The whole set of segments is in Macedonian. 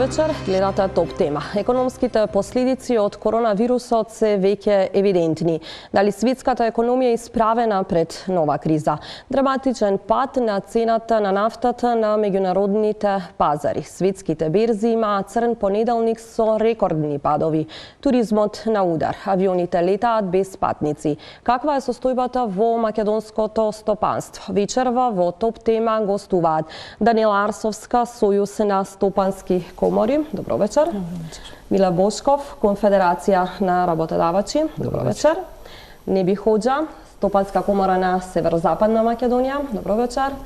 вечер, гледате Топ тема. Економските последици од коронавирусот се веќе евидентни. Дали светската економија е исправена пред нова криза? Драматичен пад на цената на нафтата на меѓународните пазари. Светските берзи имаат црн понеделник со рекордни падови. Туризмот на удар. Авионите летаат без патници. Каква е состојбата во македонското стопанство? Вечерва во Топ тема гостуваат Даниела Арсовска, Сојуз на стопански комори. Добро вечер. Миле Бошков, Конфедерација на работодавачи. Добро вечер. Неби Хоџа, Стопанска комора на Северозападна Македонија. Добро вечер.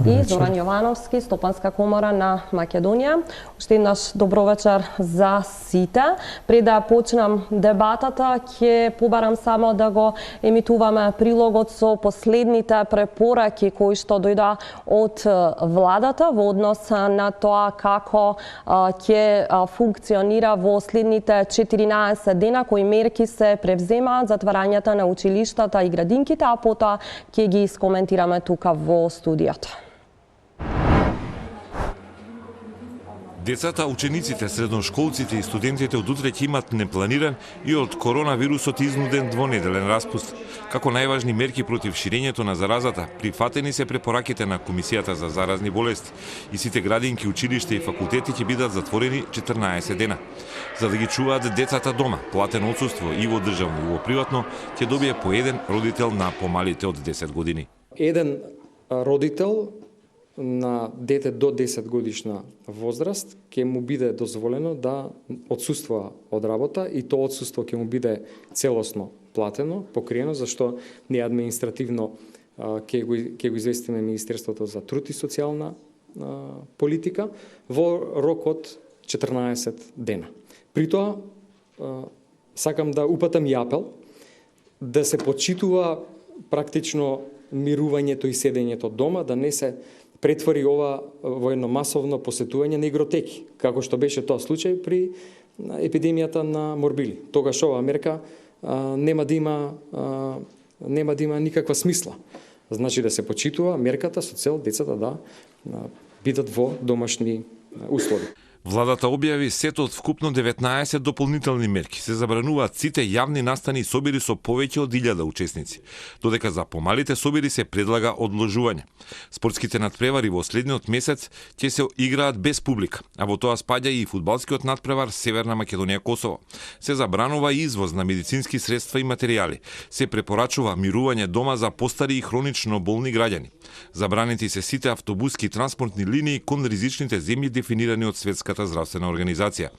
И Зоран Јовановски, Стопанска комора на Македонија. Уште еднаш добро вечер за сите. Пред да почнам дебатата, ќе побарам само да го емитуваме прилогот со последните препораки кои што дојда од владата во однос на тоа како ќе функционира во следните 14 дена, кои мерки се превземаат, затварањата на училиштата и градинките, а потоа ќе ги искоментираме тука во студиото. Децата, учениците, средношколците и студентите од утре ќе имат непланиран и од коронавирусот изнуден двонеделен распуст. Како најважни мерки против ширењето на заразата, прифатени се препораките на Комисијата за заразни болести и сите градинки, училишта и факултети ќе бидат затворени 14 дена. За да ги чуваат децата дома, платено отсуство и во државно и во приватно, ќе добие по еден родител на помалите од 10 години. Еден родител на дете до 10 годишна возраст ќе му биде дозволено да отсуствува од работа и тоа отсуство ќе му биде целосно платено, покриено, зашто ние административно ќе го известиме Министерството за труд и социјална политика во рок од 14 дена. При тоа сакам да упатам и апел да се почитува практично мирувањето и седењето дома, да не се претвори ова во едно масовно посетување на игротеки, како што беше тоа случај при епидемијата на морбили. Тогаш ова мерка нема да има никаква смисла. Значи да се почитува мерката со цел децата да бидат во домашни услови. Владата објави сет од вкупно 19 дополнителни мерки. Се забрануваат сите јавни настани и собири со повеќе од 1000 учесници, додека за помалите собири се предлага одложување. Спортските надпревари во следниот месец ќе се играат без публика, а во тоа спаѓа и фудбалскиот надпревар Северна Македонија Косово. Се забранува извоз на медицински средства и материјали. Се препорачува мирување дома за постари и хронично болни граѓани. Забранети се сите автобуски и транспортни линии кон ризичните земји дефинирани од Светската здравствена организација.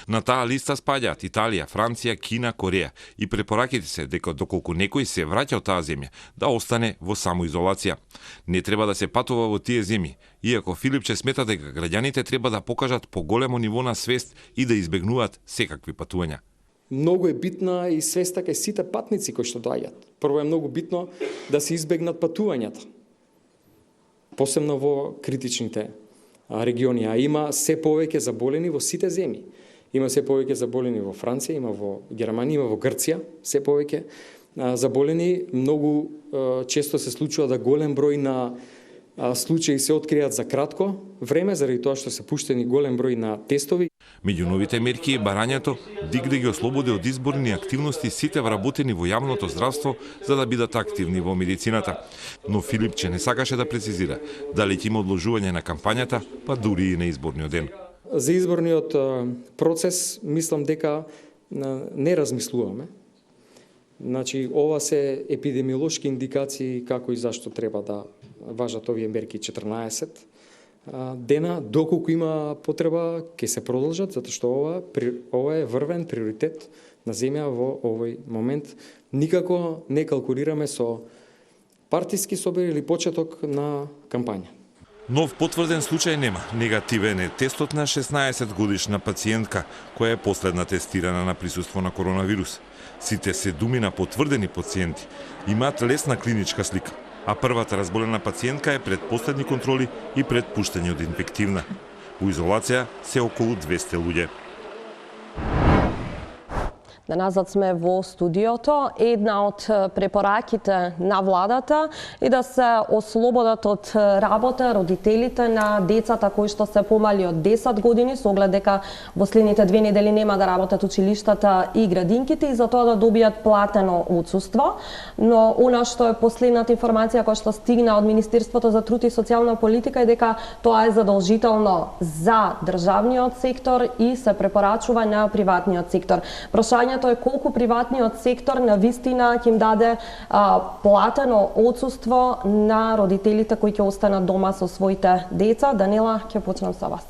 На таа листа спаѓаат Италија, Франција, Кина, Кореја и препораките се дека доколку некој се враќа од таа земја, да остане во самоизолација. Не треба да се патува во тие земји, иако Филипче смета дека граѓаните треба да покажат поголемо ниво на свест и да избегнуваат секакви патувања. Многу е битна и свеста кај сите патници кои што доаѓаат. Прво е многу битно да се избегнат патувањата, посебно во критичните региони, а има се повеќе заболени во сите земји. Има се повеќе заболени во Франција, има во Германија, има во Грција, се повеќе заболени. Многу често се случува да голем број на случаи се откријат за кратко време, заради тоа што се пуштени голем број на тестови. Меѓу новите мерки е барањето ДИК да ги ослободи од изборни активности сите вработени во јавното здравство за да бидат активни во медицината. Но Филипче не сакаше да прецизира дали ќе има одложување на кампањата, па дури и на изборниот ден. За изборниот процес мислам дека не размислуваме. Значи, ова се епидемиолошки индикации како и зашто треба да важат овие мерки 14 дена, доколку има потреба ќе се продолжат, затоа што ова е врвен приоритет на земја во овој момент. Никако не калкулираме со партиски собир или почеток на кампања. Нов потврден случај нема. Негативен е тестот на 16 годишна пациентка, која е последна тестирана на присуство на коронавирус. Сите 7 потврдени пациенти имаат лесна клиничка слика, а првата разболена пациентка е пред последни контроли и пред пуштање од инфективна. Во изолација се околу 200 луѓе. Назад сме во студиото. Една од препораките на владата е да се ослободат од работа родителите на децата кои што се помали од 10 години, со оглед дека во следните 2 недели нема да работат училиштата и градинките и за тоа да добијат платено отсуство. Но она што е последната информација која што стигна од Министерството за труд и социјална политика е дека тоа е задолжително за државниот сектор и се препорачува на приватниот сектор. Прашањето е колку приватниот сектор на вистина ќе им даде платено отсуство на родителите кои ќе останат дома со своите деца. Данила, ќе почнам со вас.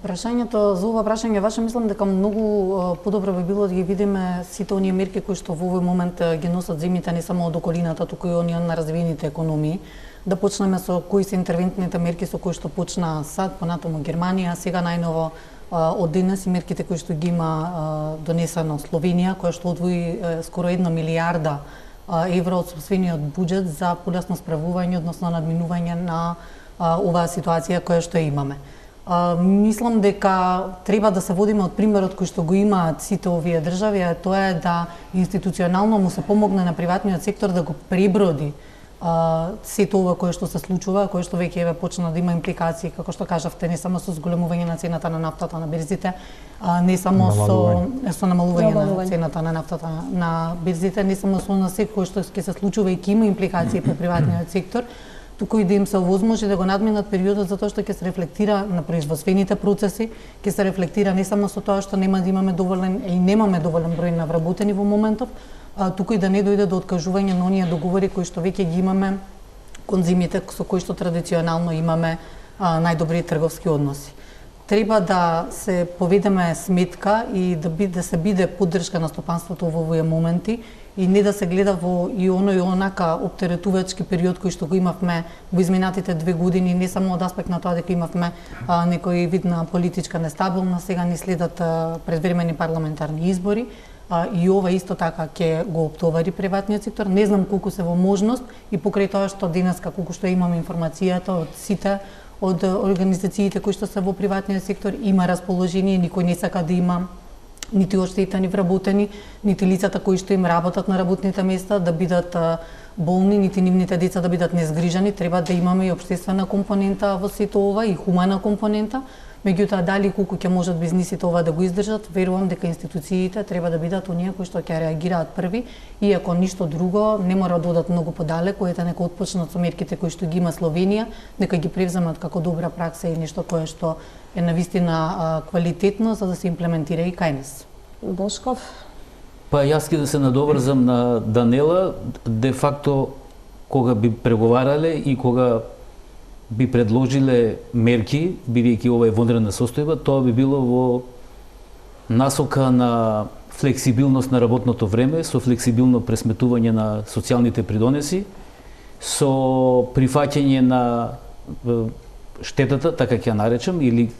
Прашањето за ова прашање ваше, мислам дека многу подобро би било да ги видиме сите оние мерки кои што во овој момент ги носат земјите не само од околината, туку и оние на развиените економии. Да почнеме со кои се интервентните мерки со кои што почна САД, понатаму Германија, сега најново од денес и мерките кои што ги има донесено Словенија, која што одвои скоро 1 милијарда евро од сопствениот буџет за полесно справување, односно надминување на оваа ситуација која што имаме. Мислам дека треба да се водиме од примерот кој што го имаат сите овие држави, а тоа е да институционално му се помогне на приватниот сектор да го преброди сето ова кое што се случува, кое што веќе еве почна да има импликации, како што кажавте, не само со зголемување на цената на нафтата на берзите, не само со намалување на цената на нафтата на берзите, не само со се кое што ќе се случува и ќе има импликации по приватниот сектор, туку и да им се овозможи да го надминат периодот затоа што ќе се рефлектира на производствените процеси, ќе се рефлектира не само со тоа што нема да имаме доволен и немаме доволен број на вработени во моментов, туку и да не дојде до откажување на оние договори кои што веќе ги имаме кон земјите со кои што традиционално имаме најдобри трговски односи. Треба да се поведеме сметка и да се биде поддршка на стопанството во овие моменти и не да се гледа во и оној онака оптеретувачки период кој што го имавме во изминатите 2 години, не само од аспект на тоа дека имавме некој вид на политичка нестабилност, сега ни следат предвремени парламентарни избори, и ова исто така ќе го оптовари приватниот сектор. Не знам колку се во можност и покрај тоа што денеска колку што имаме информацијата од сите од организациите кои што се во приватниот сектор има расположение, никој не сака да има нити оштетени вработени, нити лицата кои што им работат на работните места да бидат болни, нити нивните деца да бидат незгрижани. Треба да имаме и општествена компонента во сето ова и хумана компонента. Меѓутоа, дали колку ќе можат бизнисите ова да го издржат, верувам дека институциите треба да бидат оние кои што ќе реагираат први, и ако ништо друго, не мора да одат многу подалеку, ете нека отпочнат со мерките кои што ги има Словенија, нека ги превземат како добра пракса и нешто кое што е навистина квалитетно за да се имплементира и кај нас. Бошков? Па јас ќе да се надоврзам на Данела, де факто кога би преговарале и кога би предложиле мерки, бидејќи ова е вонредна состојба, тоа би било во насока на флексибилност на работното време, со флексибилно пресметување на социјалните придонеси, со прифаќање на штетата, така ќе ја наречам, или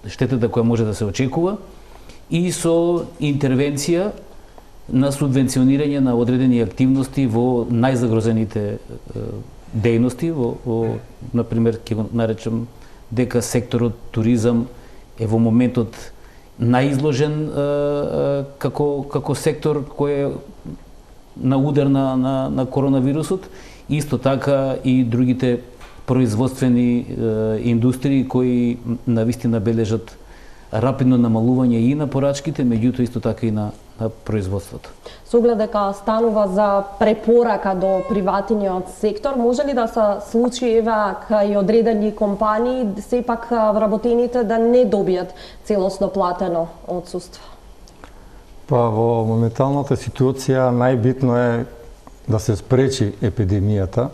штетата која може да се очекува, и со интервенција на субвенционирање на одредени активности во најзагрозените дејности, например, ќе го наречам дека секторот туризам е во моментот наизложен како сектор кој е на удар на коронавирусот, исто така и другите производствени индустрии кои навистина бележат рапидно намалување и на порачките, меѓутоа исто така и на производството. Со оглед дека станува за препорака до приватниот сектор, може ли да се случи еве кај одредени компании сепак вработените да не добијат целосно платено отсуство? Па во моменталната ситуација најбитно е да се спречи епидемијата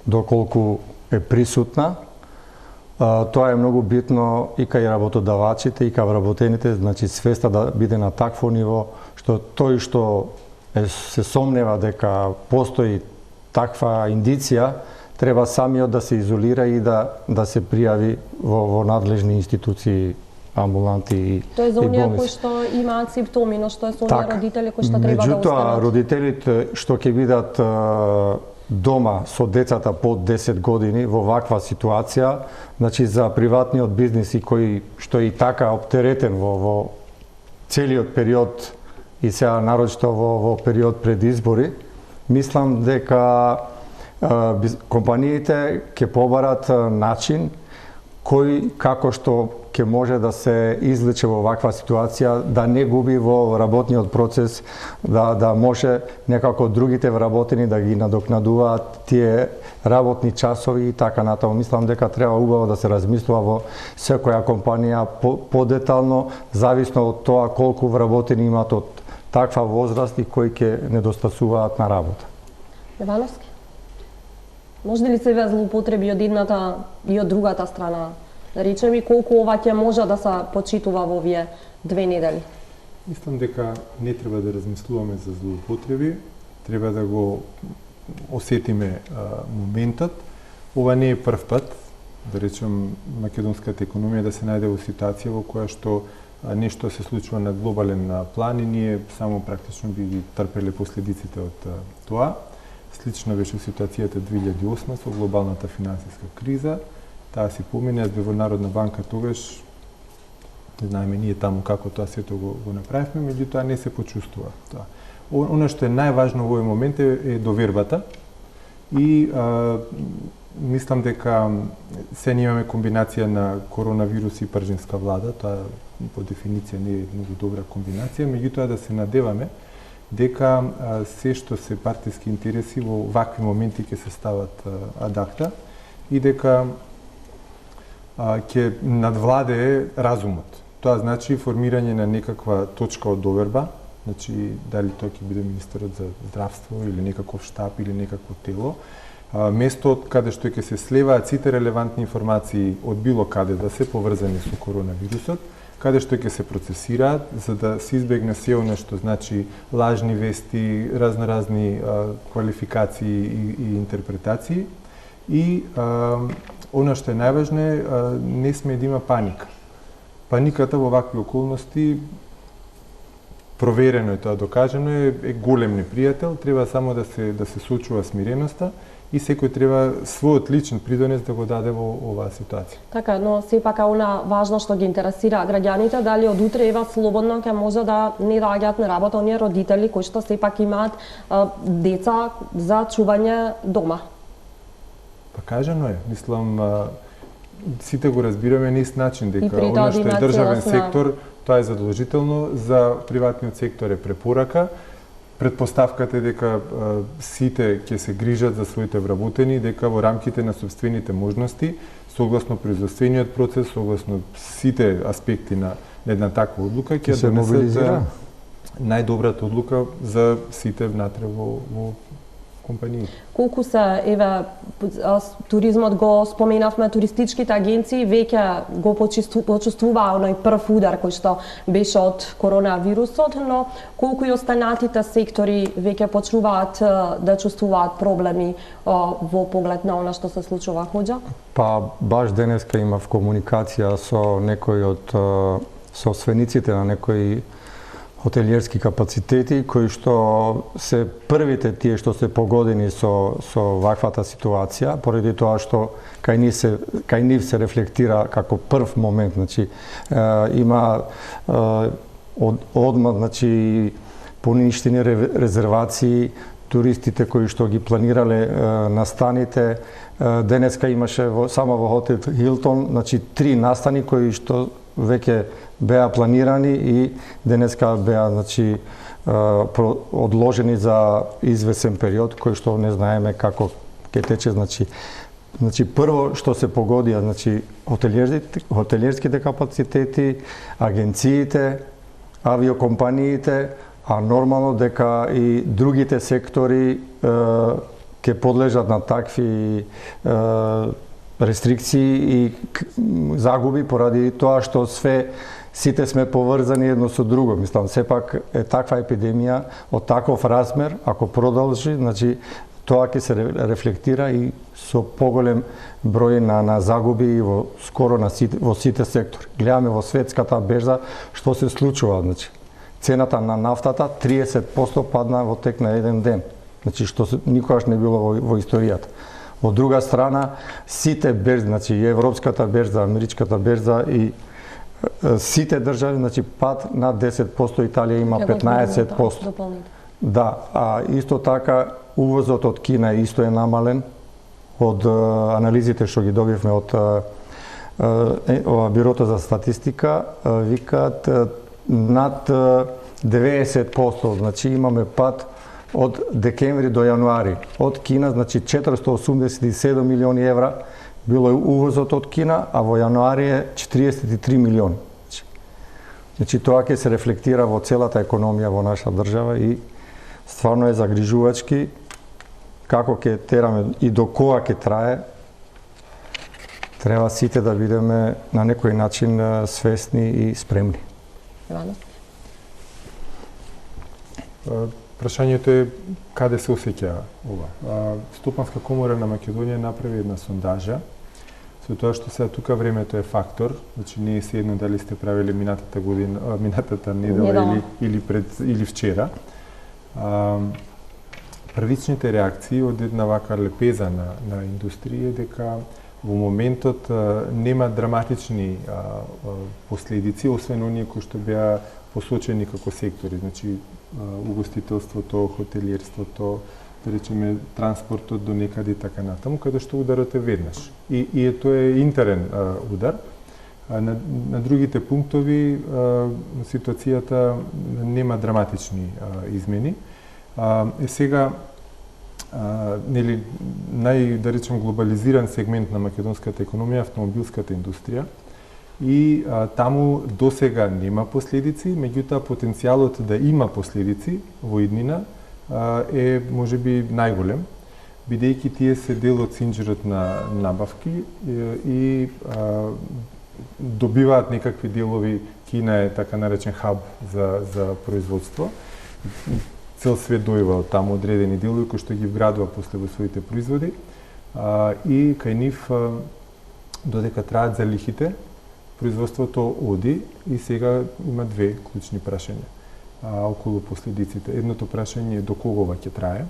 доколку е присутна. Тоа е многу битно и кај работодавачите и кај вработените, значи свеста да биде на такво ниво што тој што се сомнева дека постои таква индиција, треба самиот да се изолира и да се пријави во надлежни институции, амбуланти и болници. Тоа е за оние кои што имаат симптоми, но што е со оние родители кои што треба да останат? Меѓутоа, родителите што ќе бидат дома со децата под 10 години во ваква ситуација, значи за приватниот бизнис и кој што е и така оптеретен во целиот период и сега нарочито во период пред избори, мислам дека компаниите ќе побарат начин кој како што ќе може да се излече во ваква ситуација, да не губи во работниот процес, да може некако другите вработени да ги надокнадуваат тие работни часови и така натаму. Мислам дека треба убаво да се размислува во секоја компанија подетално, зависно од тоа колку вработени имаат од таква возраст и кои ќе недостасуваат на работа. Левановски, може ли се ве злоупотреби од едната и од другата страна? Да речеме колку ова ќе може да се почитува во овие 2 недели? Мислам дека не треба да размислуваме за злоупотреби, треба да го осетиме моментот. Ова не е прв пат, да речем, македонската економија да се најде во ситуација во која што нешто се случува на глобален план и ние само практично би ги трпеле последиците од тоа. Слично беше ситуацијата 2008 со глобалната финансиска криза. Таа си помине, јас бев во Народна банка тогаш, не знаеме ние таму како тоа сето го направивме, меѓутоа не се почувствува тоа. Она што е најважно во овој момент е довербата и мислам дека се имаме комбинација на коронавирус и пржинска влада, тоа по дефиниција не е многу добра комбинација, меѓутоа да се надеваме дека се што се партиски интереси во вакви моменти ќе се стават адакта и дека ќе надвладее разумот. Тоа значи формирање на некаква точка од доверба, значи дали тоа ќе биде министерот за здравство или некаков штаб или некакво тело, место од каде што ќе се слеваат сите релевантни информации од било каде да се поврзани со коронавирусот, каде што ќе се процесираат за да се избегне се она што значи лажни вести, разни квалификации и интерпретации и она што е најважно е не сме да има паника. Паниката во вакви околности проверено е тоа, докажано е голем непријател, треба само да се сочува смиреноста и секој треба својот личен придонес да го даде во оваа ситуација. Така, но сепак она важно што ги интересира граѓаните, дали од утре ева слободно ќе може да не доаѓаат на работа оние родители кои што сепак имаат деца за чување дома. Па кажано е, мислам сите го разбираме на ист начин дека она што е државен сектор, тоа е задолжително, за приватниот сектор е препорака. Предпоставката е дека сите ќе се грижат за своите вработени, дека во рамките на собствените можности, согласно производствениот процес, согласно сите аспекти на една таква одлука, ќе донесат најдобрата одлука за сите внатре во компаниите. Колку се, еве, туризмот го споменавме, туристичките агенции веќе го почувствуваа оној прв удар кој што беше од коронавирусот, но колку и останатите сектори веќе почнуваат да чувствуваат проблеми во поглед на она што се случува, Хоџа? Па баш денеска имав комуникација со некои од собствениците на некои хотелиерски капацитети кои што се првите тие што се погодени со ваквата ситуација, поради тоа што кај нив се рефлектира како прв момент, значи има одма, значи поништени резервации, туристите кои што ги планирале настаните. Денеска имаше само во хотел Хилтон, значи 3 настани кои што веќе беа планирани и денеска беа, значи, одложени за извесен период кој што не знаеме како ќе тече, значи прво што се погодија, значи хотелиерските капацитети, агенциите, авиокомпаниите, а нормално дека и другите сектори ќе подлежат на такви рестрикции и загуби поради тоа што сите сме поврзани едно со друго. Мислам, сепак е таква епидемија од таков размер, ако продолжи, значи тоа ќе се рефлектира и со поголем број на загуби скоро во сите сектори. Гледаме во светската берза што се случува, значи цената на нафтата 30% падна во тек на еден ден. Значи што никогаш не било во историјата. Од друга страна, сите берзи, значи и европската берза, америчката берза и сите држави, значи пад над 10%, Италија има 15%. Да, а исто така увозот од Кина исто е намален од анализите што ги добивме од Бирото за статистика, викаат над 90%, значи имаме пад од декември до јануари. Од Кина, значи 487 милиони евра било увозот од Кина, а во јануари е 43 милиони. Значи тоа ќе се рефлектира во целата економија во наша држава и стварно е загрижувачки како ќе тераме и до кога ќе трае. Треба сите да бидеме на некој начин свесни и спремни. Прашањето е каде се осеќа ова. Стопанска комора на Македонија направи една сондажа, со тоа што сега тука времето е фактор, значи не е седно дали сте правили минатата недела или вчера. Првичните реакции од една вака лепеза на индустрија дека во моментот нема драматични последици, освен оние кои што беа посочени како сектори, значи угостителството, хотелиерството, да речеме транспортот до некаде и така натаму, каде што ударот е веднаш. И тоа е интерен удар. На другите пунктови ситуацијата нема драматични измени. Сега нели да речем глобализиран сегмент на македонската економија, автомобилската индустрија, и таму досега нема последици, меѓутоа потенцијалот да има последици во иднина е можеби најголем, бидејќи тие се дел од синџирот на набавки и добиваат некакви делови. Кина е така наречен хаб за производство. Цел свет дојува од таму одредени делови кои што ги вградува после во своите производи и кај нив додека траат залихите, производството оди и сега има две клучни прашања околу последиците. Едното прашање е до кога ќе трае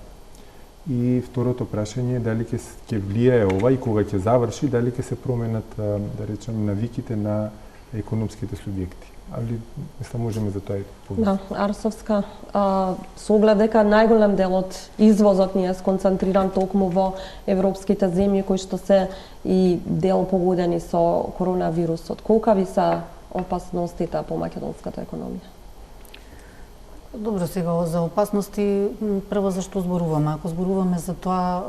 и второто прашање е дали ќе влијае ова и кога ќе заврши, дали ќе се променат, да речем, навиките на економските субјекти. Али мислам можеме за тоа и повеќе. Да, Арсовска, со оглед дека најголем дел од извозот ни е сконцентриран токму во европските земји кои што се и дел погодени со коронавирусот. Колкави се опасностите по македонската економија? Добро, сега за опасности прво за што зборуваме. Ако зборуваме за тоа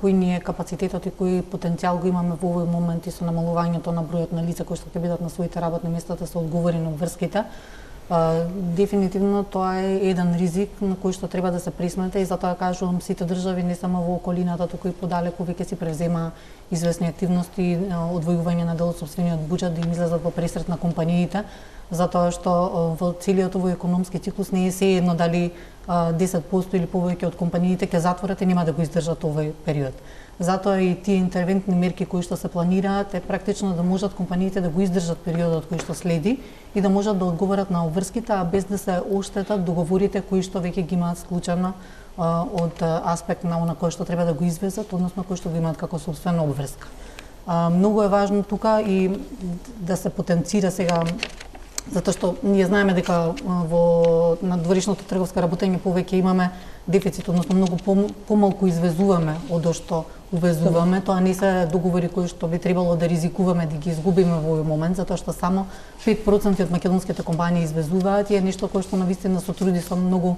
кој ни е капацитетот и кој потенцијал го имаме во овој момент и со намалувањето на бројот на лица кои што ќе бидат на своите работни места да се одговори на обврските, дефинитивно тоа е еден ризик на кој што треба да се присмета и затоа кажувам сите држави не само во околината, туку и подалеку веќе си превзема известни активности, одвојување на дел од сопствениот буџет да им излезат во пресрет на компаниите, затоа што во целиот овој економски циклус не е сеедно дали 10% или повеќе од компаниите ќе затворат и нема да го издржат овој период. Затоа и тие интервентни мерки кои што се планираат е практично да можат компаниите да го издржат периодот кој што следи и да можат да одговорат на обврските, а без да се оштетат договорите кои што веќе ги имаат склучено од аспект на она кој што треба да го извезат, односно кој што го имаат како сопствена обврска. Многу е важно тука и да се потенцира сега, затоа што ние знаеме дека во надворешното трговско работење повеќе имаме дефицит, односно многу помалку извезуваме од што увезуваме. Тоа не се договори кои што би требало да ризикуваме да ги изгубиме во овој момент, затоа што само 5% од македонските компании извезуваат и е нешто кое што навистина со труд и со многу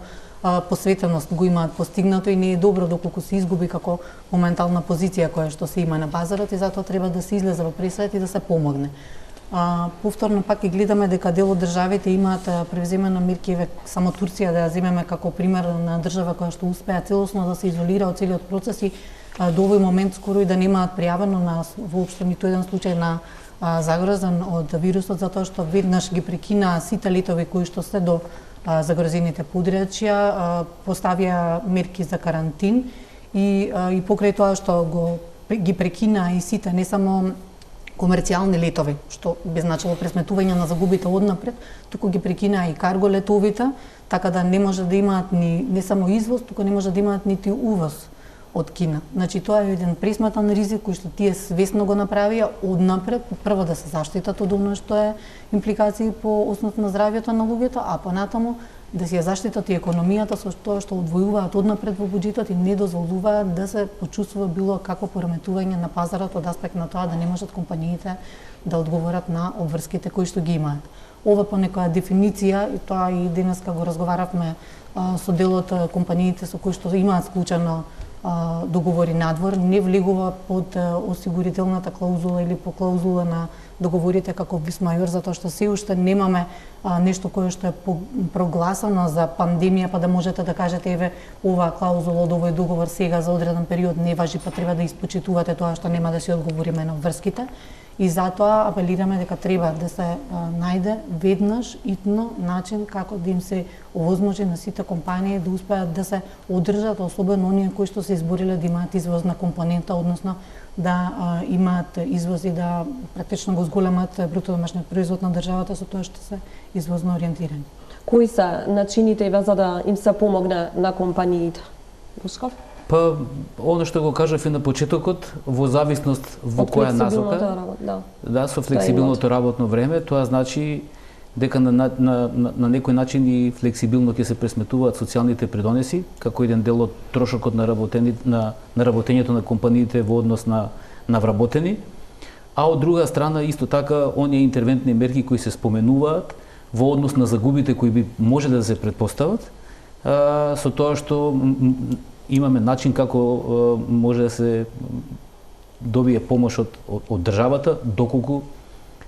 посветеност го имаат постигнато и не е добро доколку се изгуби како моментална позиција која што се има на пазарот и затоа треба да се излезе во пресвет и да се помогне. Повторно пак и гледаме дека дел од државите имаат превземено мерки, само Турција да ја земеме како пример на држава која што успеа целосно да се изолира од целиот процес и до овој момент скоро и да немаат пријавено на воопшто ниту еден случај на загрозен од вирусот, затоа што веднаш ги прекина сите летови кои што се до загрозените подрачја, поставија мерки за карантин и покрај тоа што ги прекина и сите, не само комерцијални летови, што би значило пресметување на загубите однапред, туку ги прекина и карго летовите, така да не може да имаат не само извоз, туку не може да имаат нити увоз од Кина. Значи тоа е еден пресметан ризик кој што тие свесно го направија однапред, прво да се заштитат од оно што е импликации по основ на здравјето на луѓето, а понатаму да си ја заштитат и економијата со тоа што одвојуваат однапред во буџетот и не дозволуваат да се почувствува било какво пореметување на пазарот од аспект на тоа да не можат компаниите да одговорат на обврските кои што ги имаат. Ова по некоја дефиниција, и тоа и денеска го разговаравме со дел од компаниите со кои што имаат склучено договори надвор, не влегува под осигурителната клаузула или по клаузула на договорите како вис мајор, затоа што се уште немаме нешто кое што е прогласано за пандемија, па да можете да кажете еве оваа клаузула од овој договор сега за одреден период не важи, па треба да испочитувате тоа што нема да си одговориме на врските. И затоа апелираме дека треба да се најде веднаш итно начин како да им се овозможи на сите компании да успеат да се одржат, особено оние кои што се избориле да имаат извозна компонента, односно да имаат извоз и да практично го зголемат бруто домашниот производ на државата со тоа што се извозно ориентирани. Кои се начините за да им се помогне на компаниите? Бушков? Па, оно што го кажав и на почетокот, во зависност во која насока, со флексибилното работно време, тоа значи дека на некој начин и флексибилно ќе се пресметуваат социјалните придонеси, како еден дел од трошокот на работењето на компаниите во однос на вработени, а од друга страна исто така оние интервентни мерки кои се споменуваат во однос на загубите кои би може да се предпостават, со тоа што имаме начин како може да се добие помош од државата, доколку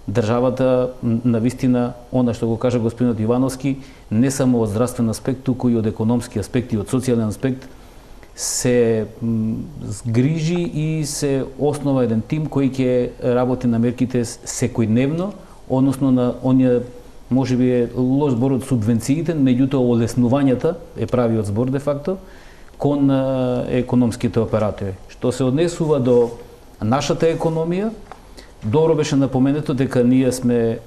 државата навистина, она што го кажа господинот Ивановски, не само од здравствен аспект, туку и од економски аспект и од социјален аспект, се згрижи и се основа еден тим кој ќе работи на мерките секојдневно, односно на оние можеби е лош збор од субвенциите, меѓутоа олеснувањата е правиот збор де факто кон економските оператори. Што се однесува до нашата економија, добро беше напоменето дека ние сме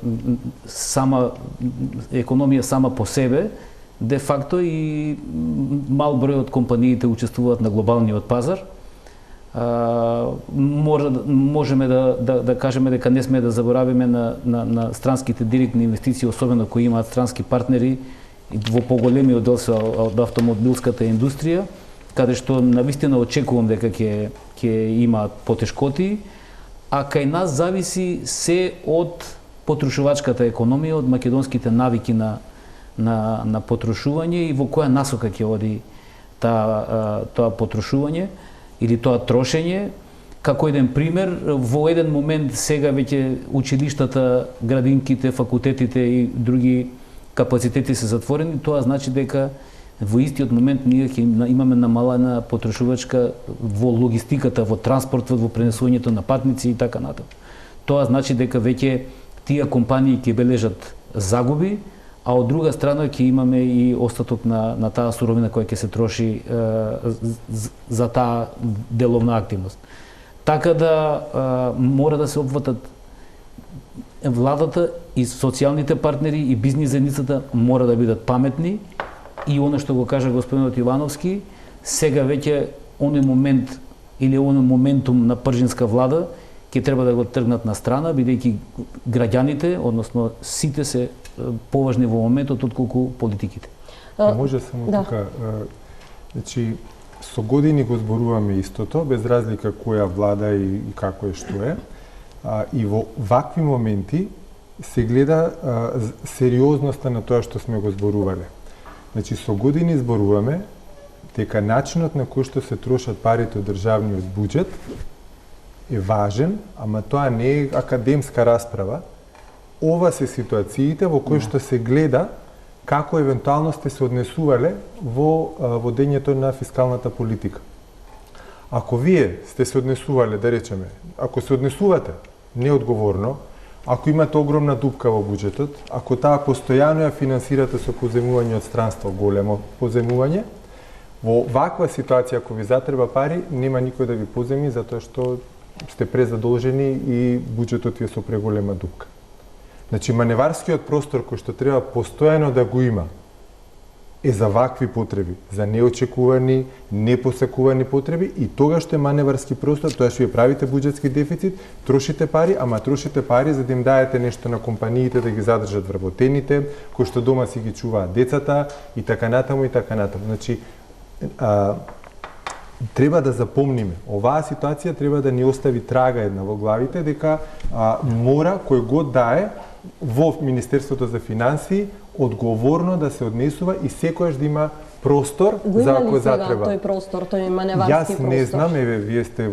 економија сама по себе, де факто и мал број од компаниите учествуваат на глобалниот пазар. Можеме да кажеме дека не сме да заборавиме на странските директни инвестиции, особено кои имаат странски партнери во поголемиот дел од автомобилската индустрија, каде што навистина очекувам дека ќе имаат потешкоти, а кај нас зависи се од потрошувачката економија, од македонските навики на потрошување и во која насока ќе оди тоа потрошување или тоа трошење. Како еден пример, во еден момент сега веќе училиштата, градинките, факултетите и други капацитети се затворени, тоа значи дека во истиот момент ние ќе имаме намалена потрошувачка во логистиката, во транспортот, во пренесувањето на патници и така натаму. Тоа значи дека веќе тие компании ќе бележат загуби, а од друга страна ќе имаме и остаток на таа суровина која ќе се троши за таа деловна активност. Така да мора да се опфатат владата и социјалните партнери и бизнис заедницата мора да бидат паметни и оно што го кажа господинот Ивановски, сега веќе оној момент или оној моментум на пржинска влада ќе треба да го тргнат на страна, бидејќи граѓаните, односно сите се поважни во моментот отколку политиките. Може само така, значи со години го зборуваме истото, без разлика која влада и како е што е. И во вакви моменти се гледа сериозноста на тоа што сме го зборувале. Значи, со години зборуваме дека начинот на кој што се трошат парите од државниот буџет е важен, ама тоа не е академска расправа. Ова се ситуациите во кои што се гледа како евентуално сте се однесувале во водењето на фискалната политика. Ако вие сте се однесувале, да речеме, ако се однесувате неодговорно, ако имате огромна дупка во буџетот, ако таа постојано ја финансирате со поземување од странство, големо поземување, во ваква ситуација, ако ви затреба пари, нема никој да ви поземи, затоа што сте презадолжени и буџетот ви е со преголема дупка. Значи, маневарскиот простор кој што треба постојано да го има е за вакви потреби, за неочекувани, непосакувани потреби и тогаш што е маневарски простор, тоа што ја правите буџетски дефицит, трошите пари, ама трошите пари за да им даете нешто на компаниите да ги задржат вработените, кои што дома си ги чуваат децата и така натаму и така натаму. Значи, треба да запомниме, оваа ситуација треба да ни остави трага една во главите, дека мора кој год да е во Министерството за финансии одговорно да се однесува и секојаш да има простор за ако затреба. Тој простор, тој маневарски простор? Јас не знам, еве, вие сте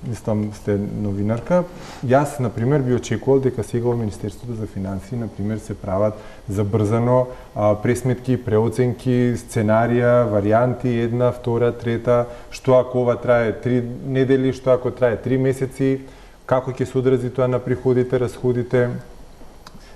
мислам, сте новинарка. Јас, например, би очекувал дека сега во Министерството за финансии, например, се прават забрзано пресметки, преоценки, сценарија, варијанти, една, втора, трета, што ако ова трае 3 недели, што ако трае 3 месеци, како ќе се одрази тоа на приходите, расходите,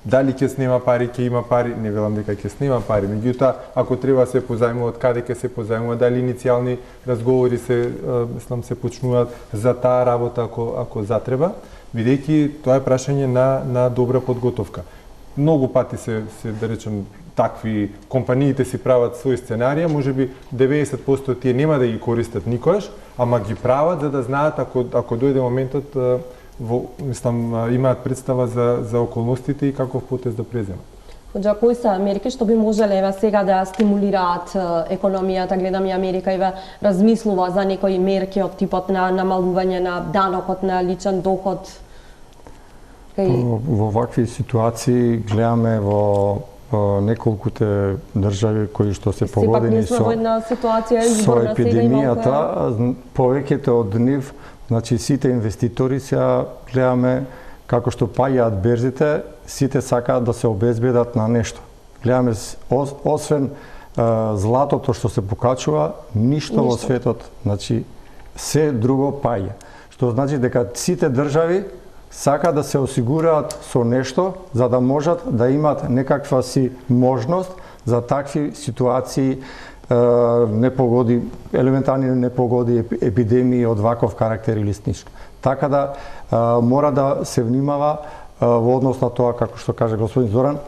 дали ќе снема пари, ќе има пари, не велам дека ќе снема пари, меѓутоа ако треба се позајмуваат, каде ќе се позајмуваат, дали иницијални разговори се почнуваат за таа работа ако затреба, бидејќи тоа е прашање на добра подготовка. Многу пати се да речем такви компаниите си прават своји сценарија, можеби 90% тие нема да ги користат никогаш, ама ги прават за да знаат ако дојде моментот имаат представа за околностите и каков потез да преземат. Хоџа, кои се мерки што би можеле сега да стимулираат економијата? Гледам и Америка размислува за некои мерки од типот на намалување на данокот на личен доход. Во вакви ситуации гледаме во неколкуте држави кои што се погодени со епидемијата, повеќето од нив, значи сите инвеститори се гледаме како што паѓаат берзите, сите сакаат да се обезбедат на нешто. Гледаме освен златото што се покачува, ништо во светот, значи се друго паѓа. Што значи дека сите држави сака да се осигураат со нешто за да можат да имат некаква си можност за такви ситуации, непогоди, елементарни непогоди, епидемии од ваков карактер или снишко. Така да мора да се внимава во однос на тоа, како што каже господин Зоран,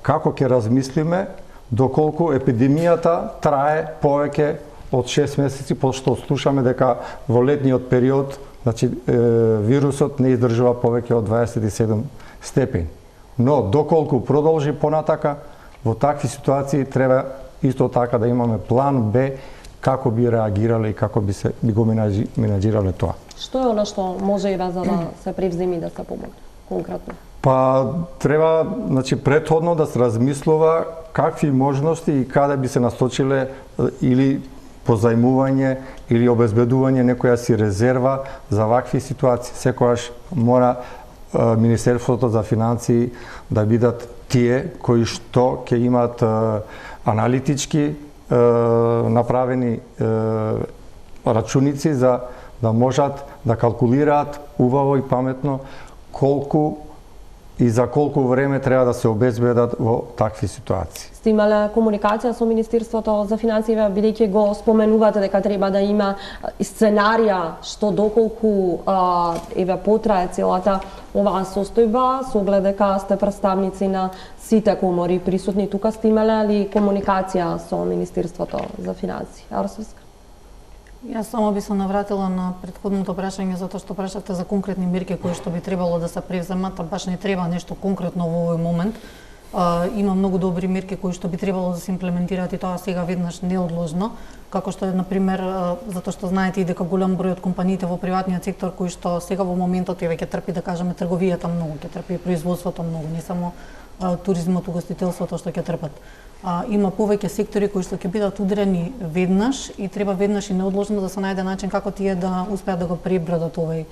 како ќе размислиме доколку епидемијата трае повеќе од 6 месеци, пошто слушаме дека во летниот период, значи вирусот не издржува повеќе од 27 степени. Но доколку продолжи понатака, во такви ситуации треба исто така да имаме план Б како би реагирале и како би го менаџирале тоа. Што е она што може и за да се превземи да се помогне конкретно? Па треба, значи претходно да се размислува какви можности и каде би се насочиле или позајмување или обезбедување некоја си резерва за вакви ситуации. Секогаш мора Министерството за финансии да бидат тие кои што ќе имаат аналитички направени рачуници за да можат да калкулираат убаво и паметно колку и за колку време треба да се обезбедат во такви ситуации. Сте имале комуникација со Министерството за финансии, бидејќи го споменувате дека треба да има сценарија што доколку потрае целата оваа состојба, со оглед дека сте представници на сите комори присутни тука, сте имале ли комуникација со Министерството за финансии? Арсовска? Јас само би се навратила на претходното прашање, затоа што прашавте за конкретни мерки кои што би требало да се превземат, а баш не треба нешто конкретно во овој момент. Има многу добри мерки кои што би требало да се имплементираат и тоа сега веднаш неодложно, како што е например затоа што знаете и дека голем број од компаниите во приватниот сектор кои што сега во моментот ќе трпи, да кажеме, трговијата многу, ќе трпи производството многу, не само туризмот, угостителството што ќе трпат. Има повеќе сектори кои што ќе бидат удрени веднаш и треба веднаш и неодложно да се најде начин како тие да успеат да го пребродат овој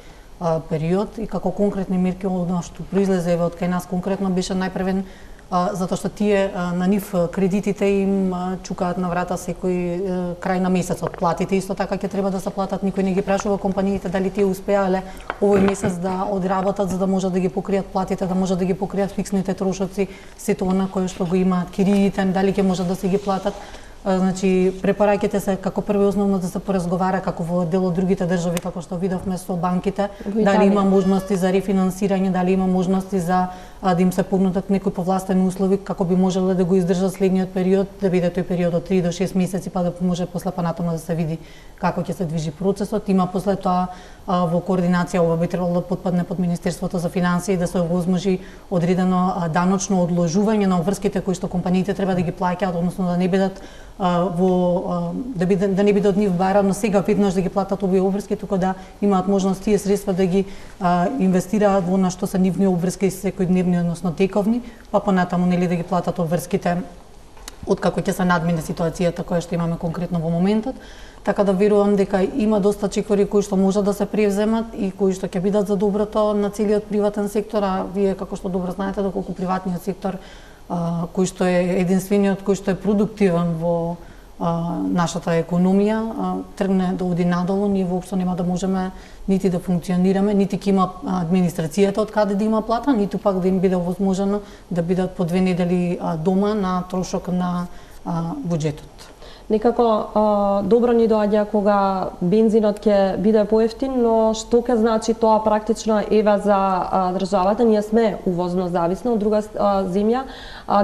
период и како конкретни мерки оно што произлезе од кај нас конкретно беше најпрвен затоа што тие на нив кредитите им чукаат на врата секој крај на месецот. Платите исто така ќе треба да се платат, никој не ги прашува компаниите дали тие успеале овој месец да одработат за да можат да ги покријат платите, да можат да ги покријат фиксните трошоци, сето она кое што го имаат кириите, дали ќе можат да се ги платат. Значи, препораките се како први основно да се поразговара како во дел од другите држави, како што видовме со банките, дали има можности за рефинансирање, дали има можности за да им се понудат некои повластени услови како би можеле да го издржат следниот период, да биде тој период од 3 до 6 месеци, па да може после понатаму да се види како ќе се движи процесот. Има после тоа во координација, ова би требало да потпадне под Министерството за финансии, да се овозможи одредено даночно одложување на обврските кои што компаниите треба да ги плаќаат, односно да не бидат да не биде од нив барано сега веднаш да ги платат овие обврски, туку да имаат можност тие средства да ги инвестираат во на што се нивни обврски секојдневни, односно тековни, па понатаму нели да ги платат обврските откако ќе се надмине ситуацијата која што имаме конкретно во моментот. Така да верувам дека има доста чекори кои што можат да се превземат и кои што ќе бидат за доброто на целиот приватен сектор, а вие како што добро знаете доколку приватниот сектор кој што е единствениот кој што е продуктивен во нашата економија, тргне да оди надолу, ние воопшто нема да можеме нити да функционираме, нити ќе има администрацијата од каде да има плата, ниту пак да им биде овозможено да бидат по 2 недели дома на трошок на буџетот. Некако добро ни доаѓа кога бензинот ќе биде поевтин, но што ќе значи тоа практично ева за државата? Ние сме увозно зависни од друга земја,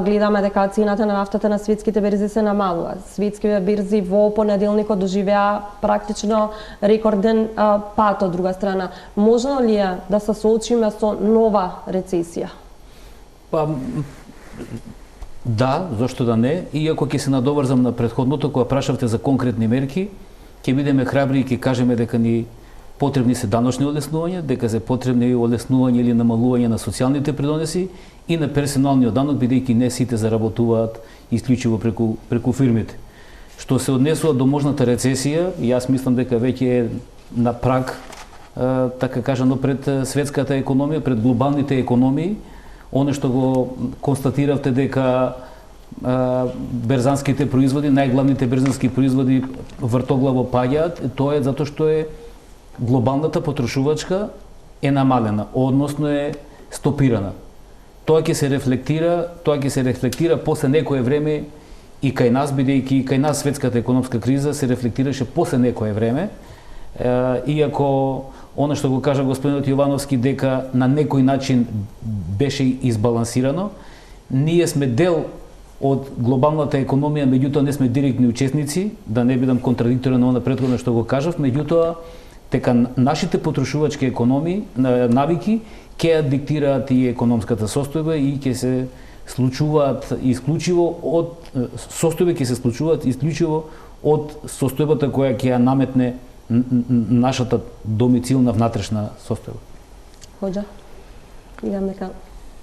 гледаме дека цената на нафтата на светските берзи се намалува. Светските берзи во понеделникот доживеа практично рекорден пат од друга страна. Можно ли е да се соочиме со нова рецесија? Па да, зошто да не, иако ќе се надоврзам на претходното кога прашавте за конкретни мерки, ќе бидеме храбри и ќе кажеме дека ни потребни се даночни олеснувања, дека се потребни олеснување или намалување на социјалните придонеси и на персоналниот данок, бидејќи не сите заработуваат исклучиво преку фирмите. Што се однесува до можната рецесија, јас мислам дека веќе е на праг, така кажано, пред светската економија, пред глобалните економии. Оно што го констатиравте дека берзанските производи, најглавните берзански производи вртоглаво паѓаат, тоа е затоа што е глобалната потрошувачка е намалена, односно е стопирана. Тоа ќе се рефлектира после некое време и кај нас, бидејќи кај нас светската економска криза се рефлектираше после некое време, иако она што го кажа господинот Јовановски дека на некој начин беше избалансирано, ние сме дел од глобалната економија, меѓутоа не сме директни учесници, да не бидам контрадикторен на она претходно што го кажав, меѓутоа дека нашите потрошувачки економии, навики ќе диктираат и економската состојба и ќе се случуваат исклучиво од состојбата која ќе ја наметне нашата домицилна внатрешна состојба. Хоџа, идам дека...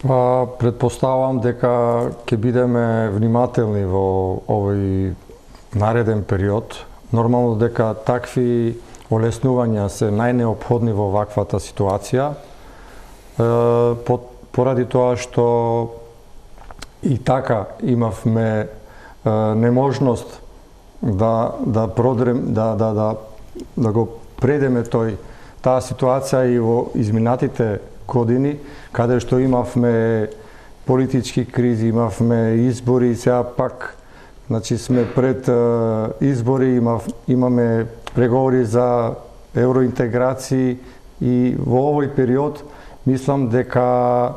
Па, предпоставам дека ќе бидеме внимателни во овој нареден период. Нормално дека такви олеснувања се најнеопходни во ваквата ситуација, поради тоа што и така имавме неможност да го предеме таа ситуација и во изминатите години, каде што имавме политички кризи, имавме избори, сега пак сме пред избори, имаме преговори за евроинтеграции и во овој период мислам дека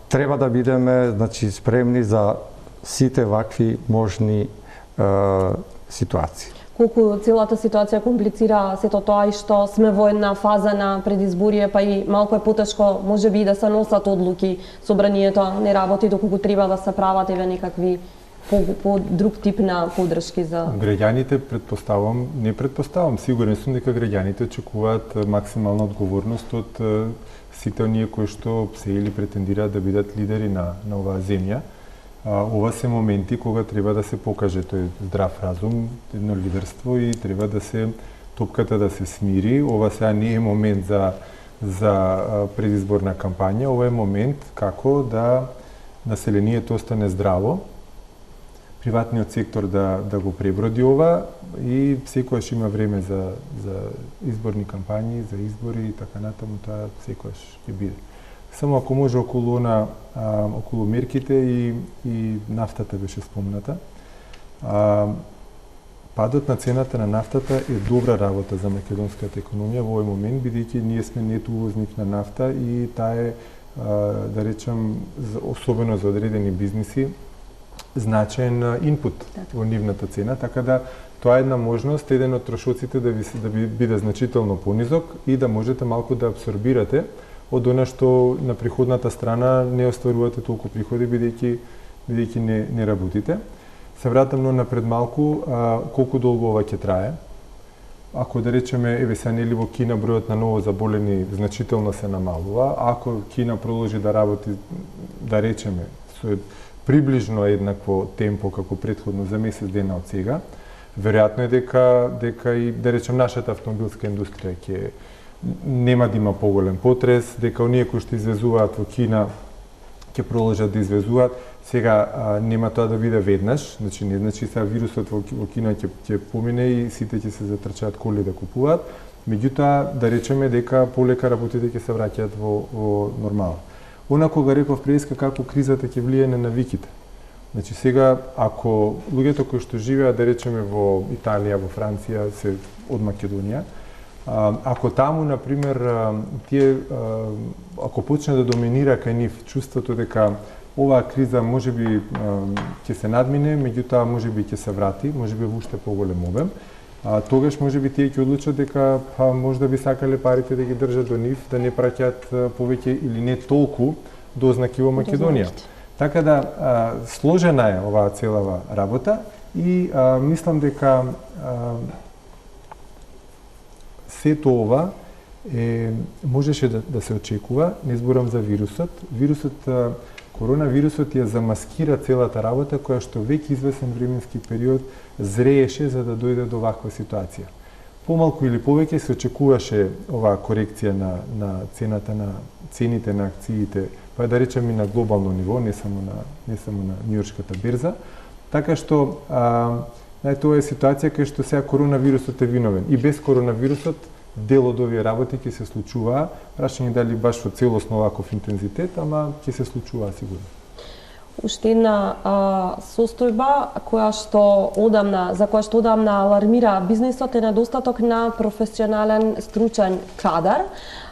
треба да бидеме спремни за сите вакви можни ситуации. Колку целата ситуација комплицира сето тоа и што сме во една фаза на предизборие, па и малку е потешко можеби да се носат одлуки, собранието не работи доколку треба да се прават некакви по друг тип на поддршки за граѓаните. Предпоставам, сигурен сум дека граѓаните очекуваат максимална одговорност од сите оние кои што се или претендираат да бидат лидери на оваа земја. Ова се моменти кога треба да се покаже тој здрав разум, едно лидерство и треба да се топката да се смири. Ова сега не е момент за предизборна кампања, ова е момент како да населението остане здраво, приватниот сектор да го преброди ова и секогаш има време за изборни кампањи, за избори и така натаму, тоа секогаш ќе биде. Само ако може околу мерките и нафтата беше спомната. Падот на цената на нафтата е добра работа за македонската економија во овој момент, бидејќи ние сме нет увозник на нафта и таа е, да речем, особено за одредени бизниси, значаен инпут во нивната цена, така да тоа е една можност, еден од трошоците да ви биде значително понизок и да можете малку да абсорбирате од она што на приходната страна не остварувате толку приходи, бидејќи не работите. Се вратам напред малку, колку долго ова ќе трае. Ако да речеме, еве сега нели во Кина бројот на ново заболени значително се намалува, ако Кина продолжи да работи, да речеме, со приближно еднакво темпо како претходно за месец дена од сега, веројатно е дека и да речем нашата автомобилска индустрија ќе нема да има поголем потрес, дека оние кои што извезуваат во Кина ќе продолжат да извезуваат. Сега нема тоа да биде веднаш, значи не значи сега вирусот во Кина ќе помине и сите ќе се затрчаат коли да купуваат, меѓутоа да речеме дека полека работите ќе се враќаат во нормала. Она кога реков преска како кризата ќе влие на навиките. Значи сега ако луѓето кои што живеат да речеме во Италија, во Франција, се од Македонија, ако таму на пример тие ако почне да доминира кај нив чувството дека оваа криза можеби ќе се надмине, меѓутоа можеби ќе се врати, можеби во уште поголем обем, тогаш можеби тие ќе одлучат дека можда би сакале парите да ги држат до нив, да не праќаат повеќе или не толку дознаки во Македонија. Така да сложена е оваа целава работа и мислам дека сето ова можеше да се очекува, не зборам за вирусот. Коронавирусот ја замаскира целата работа која што веќе извесен временски период зрееше за да дојде до ваква ситуација. Помалку или повеќе се очекуваше оваа корекција на цените на акциите, па да речем и на глобално ниво, не само на Њујоршката берза, така што тоа е ситуација кај што сега коронавирусот е виновен. И без коронавирусот дел од овие работи ќе се случуваа, прашање дали баш во целосно ваков интензитет, ама ќе се случуваа сигурно. Уште една состојба за која што одамна алармира бизнисот е недостаток на професионален стручен кадар,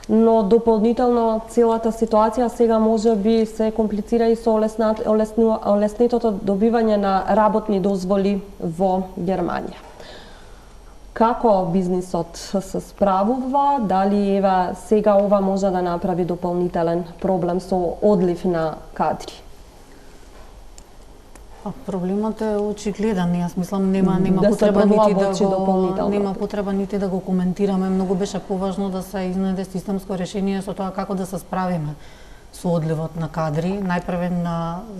но дополнително целата ситуација сега може би се комплицира и со олеснетото добивање на работни дозволи во Германија. Како бизнисот се справува, дали ева сега ова може да направи дополнителен проблем со одлив на кадри? Проблемот е очигледен, јас мислам нема потреба нити да го коментираме, многу беше поважно да се изнајде системско решение со тоа како да се справиме со одливот на кадри, најпрвен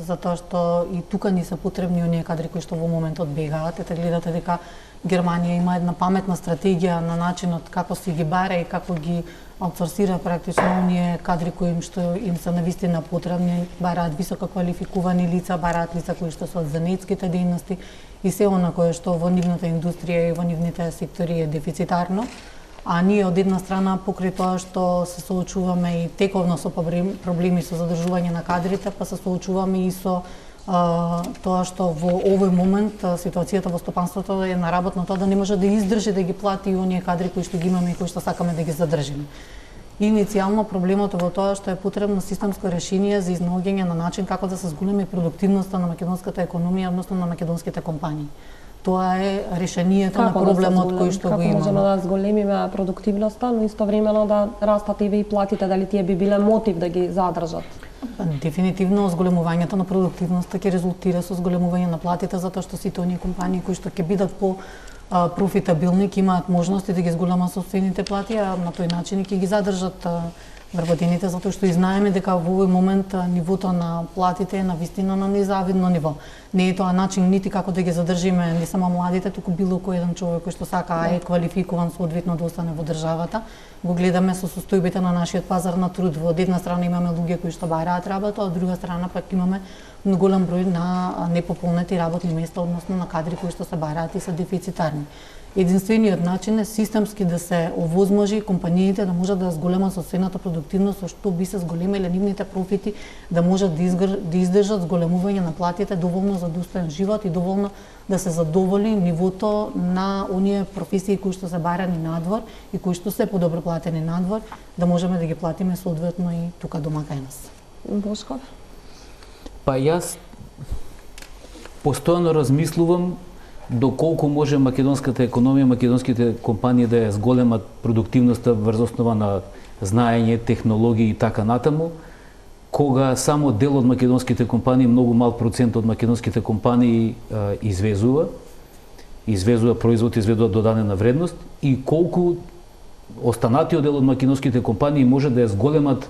затоа што и тука ни се потребни оние кадри кои што во моментот бегаат. Ете гледате дека Германија има една паметна стратегија на начинот како си ги бара и како ги аутсорсира практично оние кадри кои им се навистина потребни, бараат високо квалификувани лица, бараат лица кои што се од занетските дејности и се она кое што во нивната индустрија и во нивните сектори е дефицитарно. А ние од една страна покрај тоа што се соочуваме и тековно со проблеми со задржување на кадрите, па се соочуваме и со тоа што во овој момент ситуацијата во стопанството е на работ на тоа да не може да издржи да ги плати и оние кадри кои што ги имаме и кои што сакаме да ги задржиме. Иницијално проблемот во тоа што е потребно системско решение за изнаоѓање на начин како да се зголеми продуктивноста на македонската економија, односно на македонските компании. Тоа е решението на проблемот кој што го имаме. Како можеме да зголемиме продуктивноста, но истовремено да растат и платите, дали тие би биле мотив да ги задржат? Дефинитивно зголемувањето на продуктивноста ќе резултира со зголемување на платите, затоа што сите оние компании кои што ќе бидат по профитабилни ќе имаат можности да ги зголемат сопствените плати, а на тој начин ќе ги задржат вработените, затоа што и знаеме дека во овој момент нивото на платите е навистина на незавидно ниво. Не е тоа начин нити како да ги задржиме не само младите, туку било кој еден човек кој што сака е квалификуван соодветно да остане во државата. Го гледаме со состојбите на нашиот пазар на труд. Во една страна имаме луѓе кои што бараат работа, од друга страна пак имаме голем број на непополнети работни места, односно на кадри кои што се бараат и се дефицитарни. Единствениот начин е системски да се овозможи компаниите да можат да зголемат сопствената продуктивност продуктивност, со што би се зголемиле нивните профити, да можат да издржат зголемување на платите доволно за достоен живот и доволно да се задоволи нивото на оние професии кои што се барани надвор и кои што се подобро платени надвор, да можеме да ги платиме соодветно и тука дома кај нас. Бошков? Па јас постојано размислувам доколку може македонската економија, македонските компании да ја зголемат продуктивноста врз основа на знаење, технологии и така натаму, кога само дел од македонските компании, многу мал процент од македонските компании извезува производ, извезува додадена вредност и колку останатиот дел од македонските компании може да ја зголемат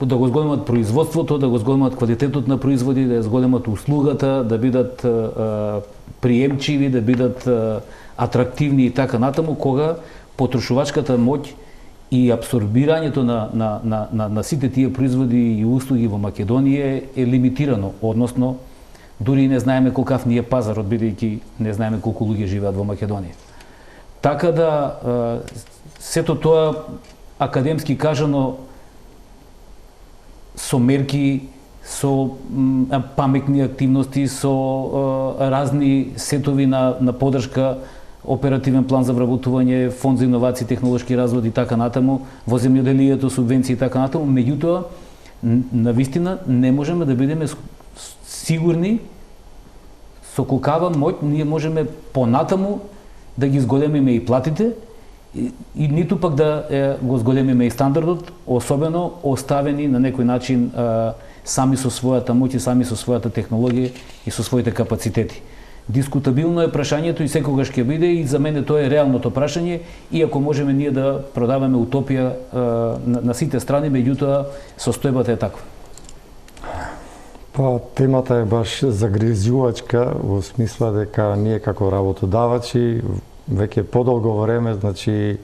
да го зголемат производството, да го зголемат квалитетот на производи, да ја зголемат услугата, да бидат приемчиви, да бидат атрактивни и така натаму, кога потрошувачката моќ и абсорбирањето на сите тие производи и услуги во Македонија е лимитирано, односно дури не знаеме колкав ни е пазарот, бидејќи не знаеме колку луѓе живеат во Македонија. Така да сето тоа академски кажано со мерки, со паметни активности, со разни сетови на поддршка, оперативен план за вработување, фонд за иновации, технолошки развој и така натаму, во земјоделието, субвенции и така натаму, меѓутоа, навистина не можеме да бидеме сигурни со колкава моќ ние можеме понатаму да ги зголемиме и платите, и ниту пак да го зголемиме и стандардот, особено оставени на некој начин сами со својата моќ и сами со својата технологија и со своите капацитети. Дискутабилно е прашањето и секогаш ќе биде, и за мене тоа е реалното прашање, иако можеме ние да продаваме утопија на сите страни, меѓутоа состојбата е таква. Па темата е баш загрижувачка во смисла дека ние како работодавачи веќе подолго време, значи,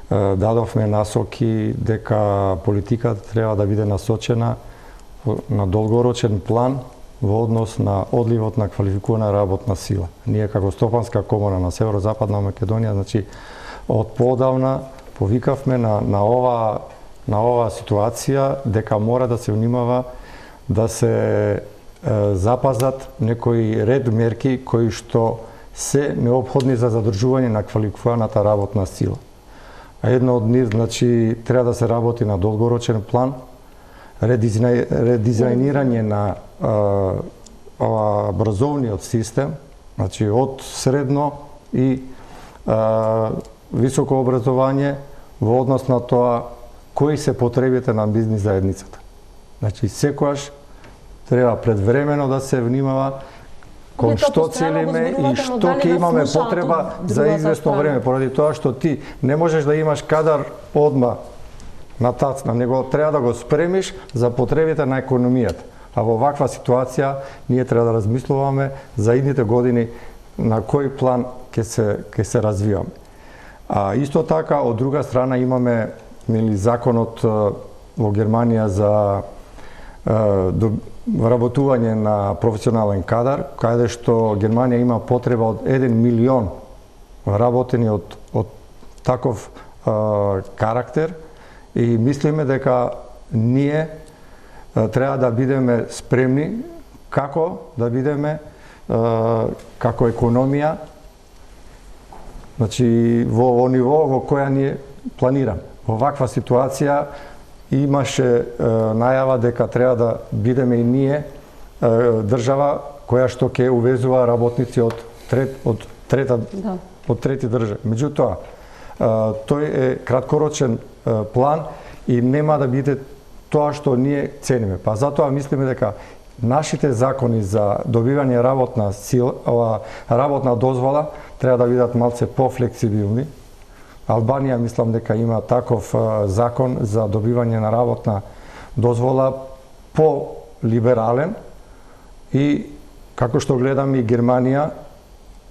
дадовме насоки дека политиката треба да биде насочена на долгорочен план во однос на одливот на квалификувана работна сила. Ние како Стопанска комора на Северозападна Македонија, значи, од поодавна повикавме на ова ситуација дека мора да се внимава да се запазат некои ред мерки кои што се необходни за задржување на квалификуваната работна сила. А едно од нив, значи, треба да се работи на долгорочен план, редизајнирање на образовниот систем, значи од средно и високо образование во однос на тоа кои се потребите на бизнис заедницата. Значи секогаш треба предвремено да се внимава кон што целиме и што ќе имаме потреба за известно време, поради тоа што ти не можеш да имаш кадар одма на тацна, него треба да го спремиш за потребите на економијата. А во ваква ситуација ние треба да размислуваме за идните години на кој план ќе се развиваме. А исто така, од друга страна, имаме законот во Германија за вработување на професионален кадар, каде што Германија има потреба од 1 милион вработени од таков карактер, и мислиме дека ние треба да бидеме спремни како да бидеме како економија, значи во ниво во која ние планираме. Во ваква ситуација имаше најава дека треба да бидеме и ние држава која што ќе увезува работници од трети држави. Меѓутоа, тој е краткорочен план и нема да биде тоа што ние цениме. Па затоа мислиме дека нашите закони за добивање работна дозвола треба да бидат малце пофлексибилни. Албанија мислам дека има таков закон за добивање на работна дозвола по-либерален, и како што гледам и Германија,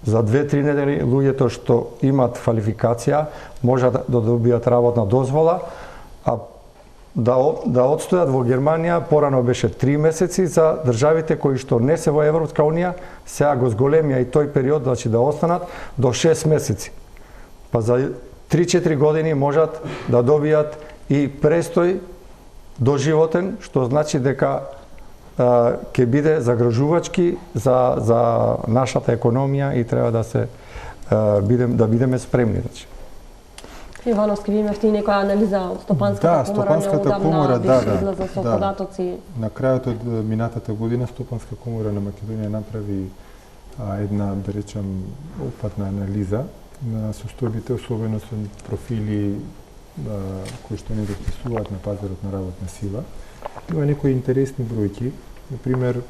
за 2-3 недели луѓето што имат квалификација можат да добијат работна дозвола, а да одстојат во Германија порано беше 3 месеци, за државите кои што не се во Европска унија сега го зголемија и тој период, значи да останат до 6 месеци. Па за 3-4 години можат да добијат и престој доживотен, што значи дека ќе биде загрижувачки за нашата економија и треба да бидеме спремни. Ивановски, ви имавте и некоја анализа од Стопанската комора, Стопанската комора, излезла со податоци. На крајот од минатата година Стопанска комора на Македонија направи една, да речем, опатна анализа на состојбите, особено со профили кои што не дописуваат на пазарот на работна сила. Има некои интересни бројки. Например,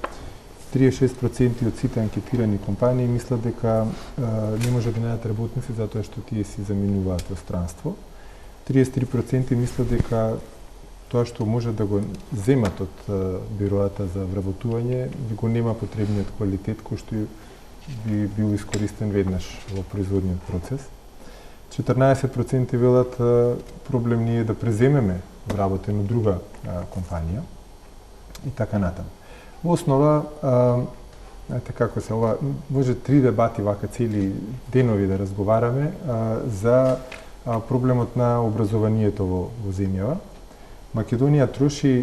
36% од сите анкетирани компании мислат дека не може да најдат работници затоа што тие си заминуваат во странство. 33% мислат дека тоа што може да го земат од бироата за вработување, го нема потребниот квалитет кој што би бил искористен веднаш во производниот процес. 14% велат проблем ние да преземеме вработен од друга компанија и така натаму. Во основа, знаете како се ова, може 3 дебати вака цели денови да разговараме за проблемот на образованието во земјава. Македонија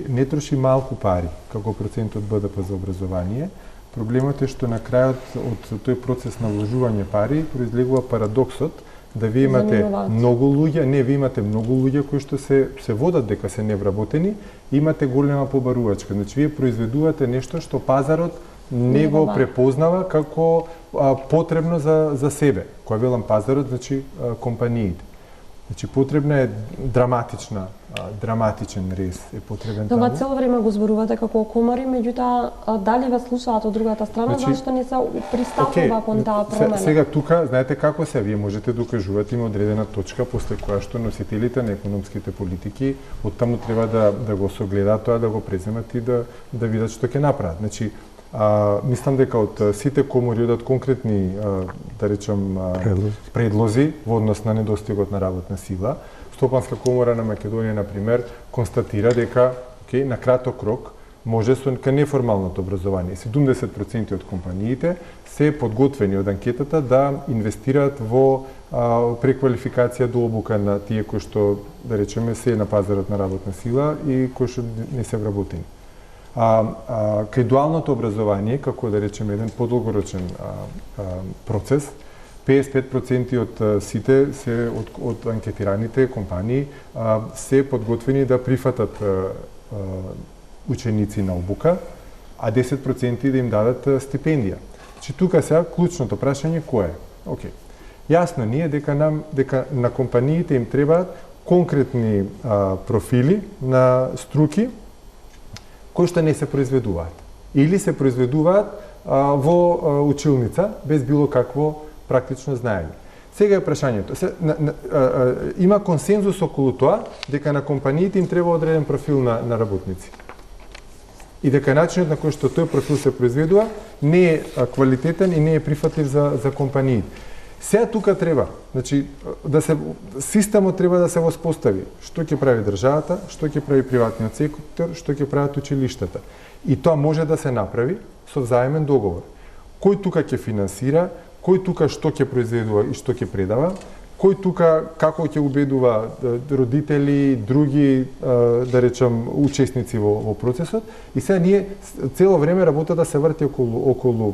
не троши малку пари како процент од БДП за образование. Проблемот е што на крајот од тој процес на вложување пари произлегува парадоксот да вие имате многу луѓе кои што се водат дека се невработени, имате голема побарувачка. Значи вие произведувате нешто што пазарот не го препознава како потребно за себе. Кога велам пазарот, значи компаниите. Значи потребна е драматичен рез е потребен таму. Ова цело време го зборувате како комори, меѓутоа дали ве слушаат од другата страна, зашто не се пристапува кон таа промена? Сега тука, знаете како се, вие можете да докажувате има одредена точка после која што носителите на економските политики оттаму треба да го согледаат тоа, да го преземат и да видат што ќе направат. Значи, мислам дека од сите комори одат конкретни, да речем, предлози во однос на недостигот на работна сила. Стопанска комора на Македонија, например, констатира дека на краток рок може со неформалното образование. 70% од компаниите се подготвени од анкетата да инвестираат во преквалификација до обука на тие кои што, да речеме, се на пазарот на работна сила и кои што не се вработени. Кај дуалното образование, како да речеме еден подолгорочен процес, 55% од сите од анкетираните компании се подготвени да прифатат ученици на обука, а 10% да им дадат стипендија. Значи тука сега клучното прашање кое е? Океј. Јасно ни е дека на компаниите им требаат конкретни профили на струки кои што не се произведуваат. Или се произведуваат во училница без било какво практично знаење. Сега е прашањето. Има консензус околу тоа дека на компаниите им треба одреден профил на работници. И дека начинот на кој што тој профил се произведува не е квалитетен и не е прифатлив за компаниите. Сега тука треба, значи, системот треба да се воспостави. Што ќе прави државата, што ќе прави приватниот сектор, што ќе прават училиштата. И тоа може да се направи со взаемен договор. Кој тука ќе финансира, кој тука што ќе произведува и што ќе предава, кој тука како ќе убедува родители, други, да речем, учесници во процесот. И сега ние цело време работата се врти околу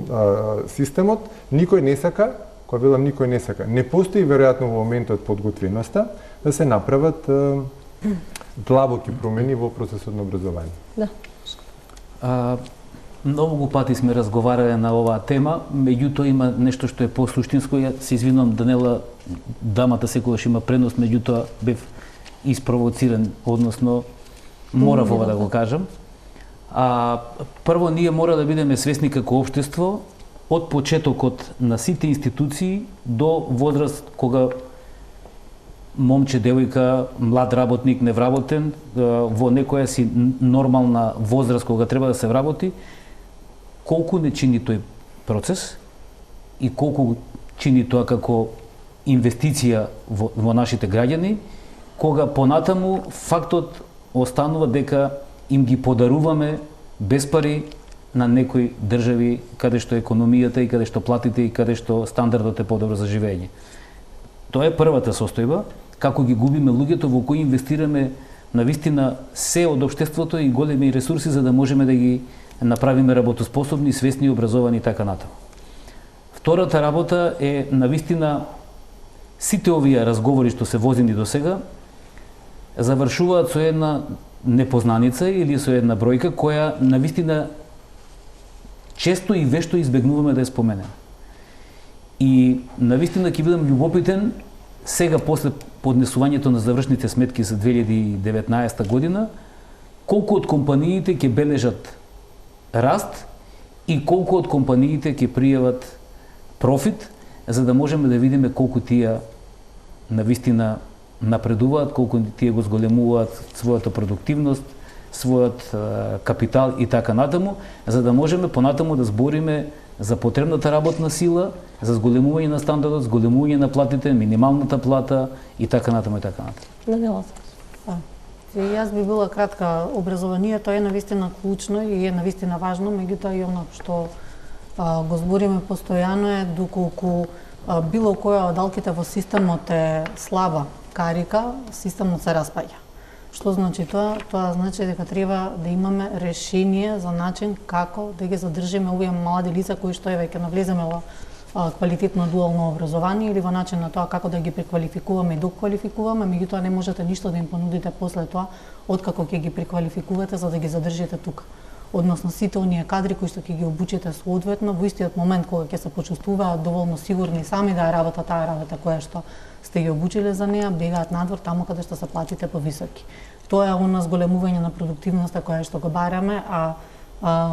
системот, никој не сака, кога велам никој не сака. Не постои веројатно во моментот подготвеноста да се направат длабоки промени во процесот на образование. Да. Многу пати сме разговарале на оваа тема, меѓутоа има нешто што е посуштинско. Ја се извинувам, Данела, дамата секогаш има предност, меѓутоа бев испровоциран, односно морав ова да го кажам. Прво, ние мора да бидеме свесни како општество од почетокот на сите институции до возраст кога момче, девојка, млад работник, невработен, во некоја си нормална возраст кога треба да се вработи, колку не чини тој процес и колку чини тоа како инвестиција во нашите граѓани, кога понатаму фактот останува дека им ги подаруваме без пари на некои држави каде што економијата и каде што платите и каде што стандардот е подобро за живење. Тоа е првата состојба. како ги губиме луѓето во кои инвестираме навистина се од општеството и големи ресурси за да можеме да ги направиме работоспособни, свесни, образовани и така натаму. Втората работа е навистина сите овие разговори што се возени до сега завршуваат со една непознаница или со една бројка која навистина често и вешто избегнуваме да ја споменеме. И навистина ќе бидам љубопитен сега после поднесувањето на завршните сметки за 2019 година, колку од компаниите ќе бележат раст и колку од компаниите ќе пријават профит, за да можеме да видиме колку тие навистина напредуваат, колку тие го зголемуваат својата продуктивност, својот капитал и така натаму, за да можеме понатаму да збориме за потребната работна сила, за зголемување на стандардот, зголемување на платите, минималната плата и така натаму и така натаму. Даниела. Јас би била кратка. Образованието е навистина клучно и е навистина важно, меѓутоа и оно што го збориме постојано е доколку било која од алките во системот е слаба карика, системот се распаѓа. Што значи тоа? Тоа значи дека треба да имаме решение за начин како да ги задржиме овие млади лица кои што веќе навлеземе во квалитетно дуално образование или во начин на тоа како да ги преквалификуваме и доквалификуваме, меѓутоа не можете ништо да им понудите после тоа откако ќе ги преквалификувате за да ги задржите тука. Односно сите оние кадри кои што ќе ги обучите соодветно во истиот момент кога ќе се почувствуваат доволно сигурни сами да ја работат таа работа која што сте ги обучиле за неа, бегаат надвор таму каде што се платите повисоки. Тоа е она зголемување на продуктивноста која што го бараме,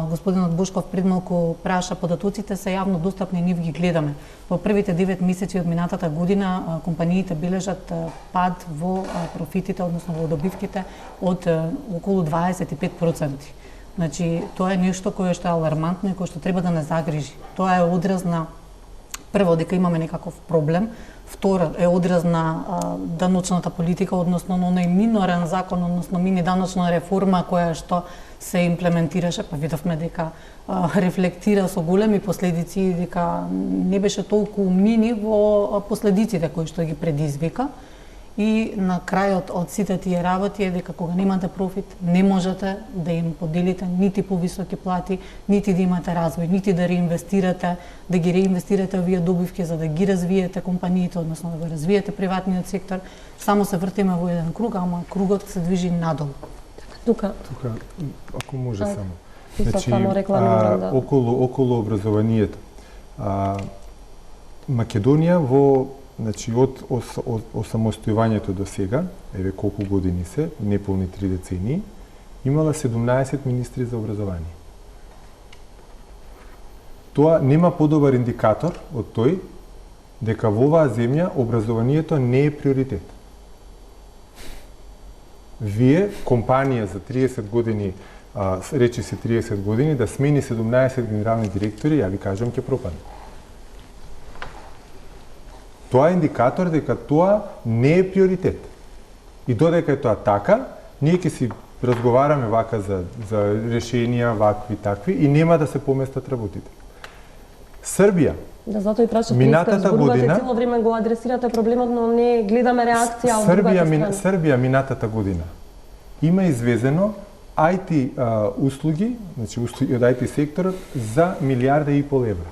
господинот Бушков пред малку праша податоците се јавно достапни, ние ги гледаме. Во првите 9 месеци од минатата година компаниите бележат пад во профитите, односно во добивките од околу 25%. Значи, тоа е нешто кое што е алармантно и кое што треба да не загрижи. Тоа е одраз на прво дека имаме некаков проблем, второ е одраз на даночната политика, односно на оној минорен закон, односно мини даночна реформа која што се имплементираше, па видовме дека рефлектира со големи последици и дека не беше толку мини во последиците кои што ги предизвика. И на крајот од сите тие работи е дека кога немате профит, не можете да им поделите нити повисоки плати, нити да имате развој, нити да реинвестирате, да ги реинвестирате овие добивки за да ги развиете компаниите, односно да го развиете приватниот сектор. Само се вртиме во еден круг, ама кругот се движи надолу. Тука, ако може само. Значи, околу образованието. Македонија во од осамостојувањето до сега, еве колку години се, неполни 3 децении, имала 17 министри за образование. Тоа нема подобар индикатор од тој дека во оваа земја образованието не е приоритет. Вие, компанија за 30 години, речи се 30 години, да смени 17 генерални директори, ја ви кажам, ќе пропадне. Тоа е индикатор дека тоа не е приоритет. И додека е тоа така, ние ќе си разговараме вака за решенија, вакви, такви, и нема да се поместат работите. Србија, да, затоа и прашав, минатата година, цело време го адресирате проблемот, но не гледаме реакција од другата страна. Србија минатата година има извезено IT услуги, значи услуги од IT секторот за 1,5 милиарда евра.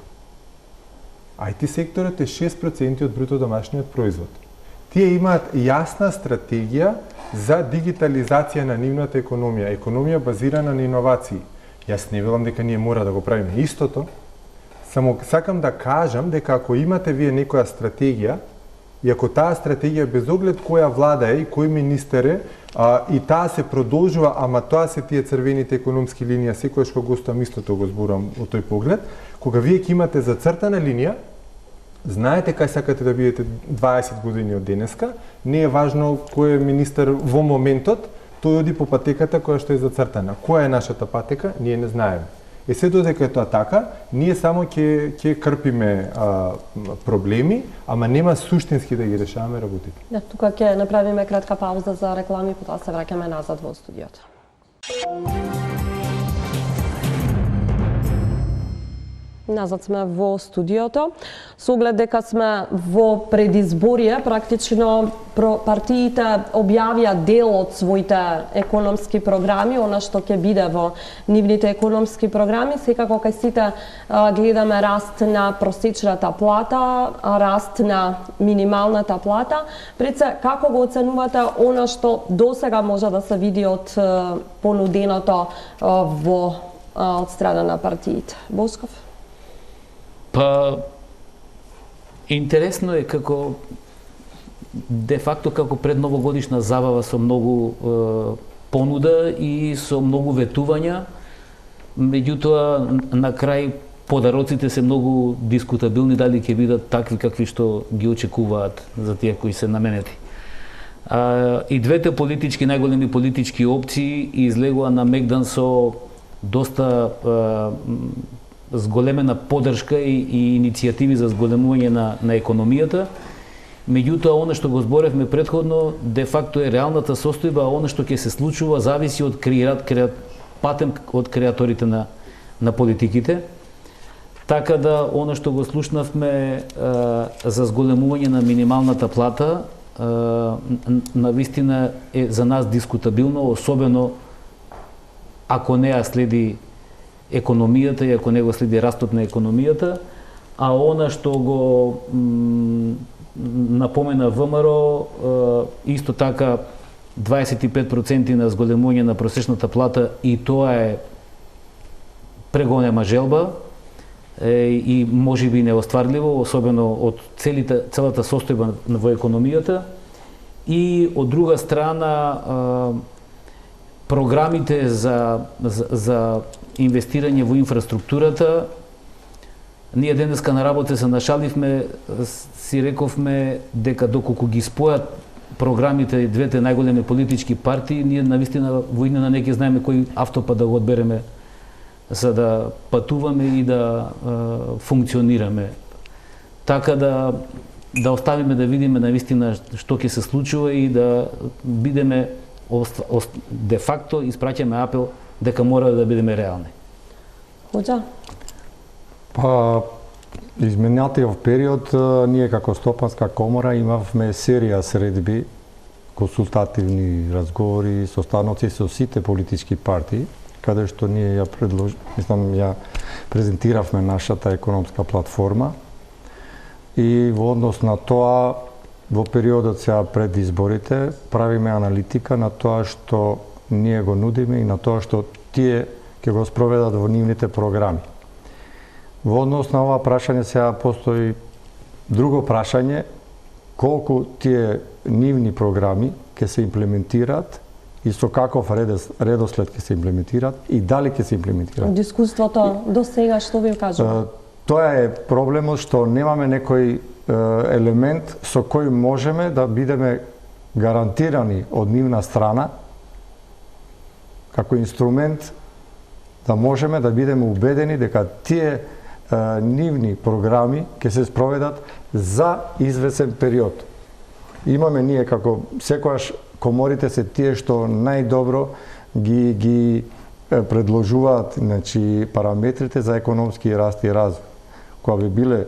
IT секторот е 6% од бруто домашниот производ. Тие имаат јасна стратегија за дигитализација на нивната економија базирана на иновации. Јас не велам дека ние мора да го правиме истото, само сакам да кажам дека ако имате вие некоја стратегија, и ако таа стратегија без оглед која влада е и кој министер е, и таа се продолжува, ама тоа се тие црвените економски линија, секојаш кога гостувам истото го зборам од тој поглед, кога вие ќе имате зацртана линија, знаете кај сакате да бидете 20 години од денеска, не е важно кој е министер во моментот, тој оди по патеката која што е зацртана. Која е нашата патека, ние не знаеме. Е се додека е тоа така, ние само ќе крпиме проблеми, ама нема суштински да ги решаваме работите. Да, тука ќе направиме кратка пауза за реклами, потоа се враќаме назад во студиото. Назад сме во студиото. Со оглед дека сме во предизборие, практично партиите објавија дел од своите економски програми, она што ќе биде во нивните економски програми. Секако кај сите гледаме раст на просечната плата, раст на минималната плата. Пред се, како го оценувате она што досега може да се види од понуденото од страна на партиите? Босков? Па, интересно е како, де факто како предновогодишна забава со многу понуда и со многу ветувања, меѓутоа на крај подароците се многу дискутабилни дали ќе бидат такви какви што ги очекуваат за тие кои се наменети. И двете најголеми политички опции излегува на мегдан со доста зголемена поддршка и иницијативи за зголемување на економијата. Меѓутоа, она што го зборевме претходно, де факто е реалната состојба, а она што ќе се случува зависи од патем од креаторите на политиките. Така да, она што го слушнавме за зголемување на минималната плата, навистина е за нас дискутабилно, особено ако не ја следи економијата и ако не го следи растот на економијата, а она што го напомена ВМРО, исто така 25% на зголемување на просечната плата, и тоа е преголема желба и можеби неостварливо, особено од целата состојба во економијата. И од друга страна, програмите за инвестирање во инфраструктурата. Ние денеска на работа се нашаливме, си рековме дека доколку ги спојат програмите двете најголеми политички партии, ние навистина во иднина не ќе знаеме кој автопат да го одбереме за да патуваме и да функционираме. Така да оставиме да видиме навистина што ќе се случува и да бидеме де факто испраќаме апел дека мора да бидеме реални. Хоџа? Па, изминатиот период, ние како Стопанска комора имавме серија средби, консултативни разговори, состаноци со сите политички партии, каде што ние ја презентиравме нашата економска платформа. И во однос на тоа, во периодот сега пред изборите, правиме аналитика на тоа што ние го нудиме и на тоа што тие ќе го спроведат во нивните програми. Во однос на ова прашање сега постои друго прашање, колку тие нивни програми ќе се имплементираат и со каков редослед ќе се имплементираат и дали ќе се имплементираат. Од искуството до сега што ви кажува? Тоа е проблемот што немаме некој елемент со кој можеме да бидеме гарантирани од нивна страна како инструмент да можеме да бидеме убедени дека тие нивни програми ќе се спроведат за извесен период. Имаме ние како секојаш коморите се тие што најдобро ги предложуваат, значи, параметрите за економски раст и развој. Кога би биле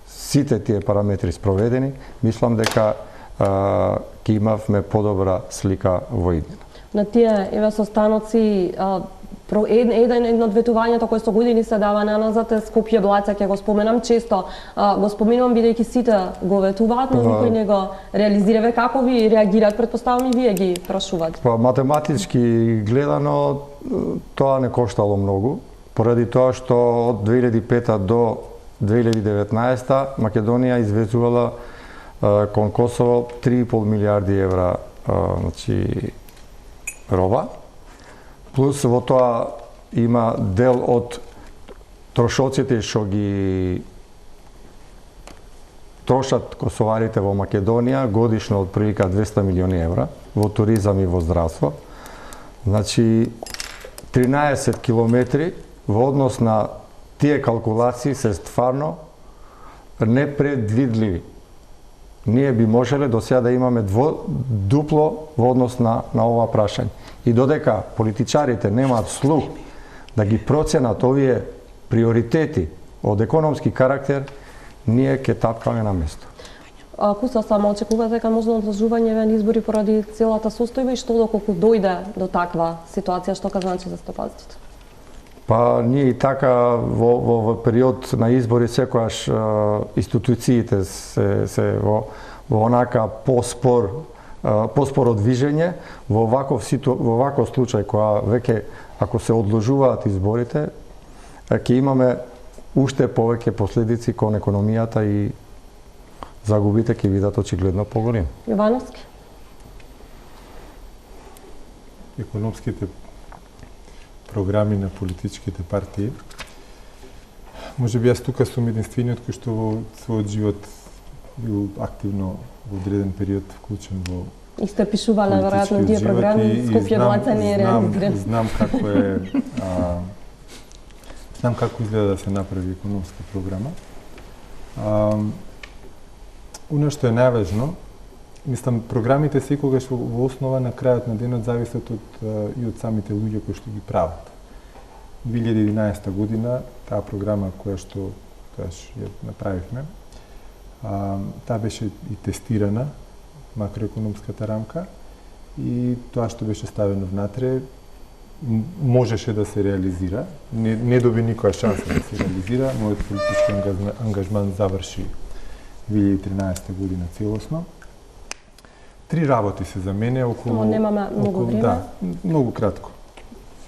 сите тие параметри спроведени, мислам дека ќе имавме подобра слика во иднина. На тие состаноци, едно од ветувањето кои со години се дава назад е Скопје Блаца, ќе го споменам често. Го споменувам бидејќи сите го ветуваат, но никој не го реализира. Како ви реагираат? Предпоставам и вие ги прашувате. Па математички гледано тоа не коштало многу, поради тоа што од 2005 до 2019 Македонија извезувала кон Косово 3,5 милиарди евра, значи, роба. Плюс во тоа има дел од трошоците што ги трошат косоварите во Македонија годишно од прилика 200 милиони евра во туризам и во здравство. Значи 13 километри во однос на тие калкулации се стварно непредвидливи. Ние би можеле до сега да имаме дупло во однос на ова прашање. И додека политичарите немаат слух да ги проценат овие приоритети од економски карактер, ние ќе тапкаме на место. Куса само очекувате дека можно одложување на избори поради целата состојба и што доколку дојде до таква ситуација, што ка значи за стопанството? Па ние и така во период на избори секогаш институциите се во онака поспоро движење. Во ваков случај која веќе ако се одложуваат изборите, ќе имаме уште повеќе последици кон економијата и загубите ќе бидат очигледно поголеми. Јовановски? Економските програми на политичките партии. Може би јас тука сум единствениот кој што во својот живот бил активно во одреден период вклучен во Истрпишувале веројатно тие програми, Скопје Влаца не е реализиран. Знам како изгледа да се направи економска програма. Оно што е најважно, мислам, програмите секогаш во основа на крајот на денот зависат и од самите луѓе кои што ги прават. 2011 година, таа програма која што ја направивме, таа беше и тестирана, макроекономската рамка, и тоа што беше ставено внатре можеше да се реализира. Не доби никоја шанса да се реализира. Мојот политички ангажман заврши 2013 година целосно. 3 работи се за мене околу... Но немаме многу време. Да, многу кратко.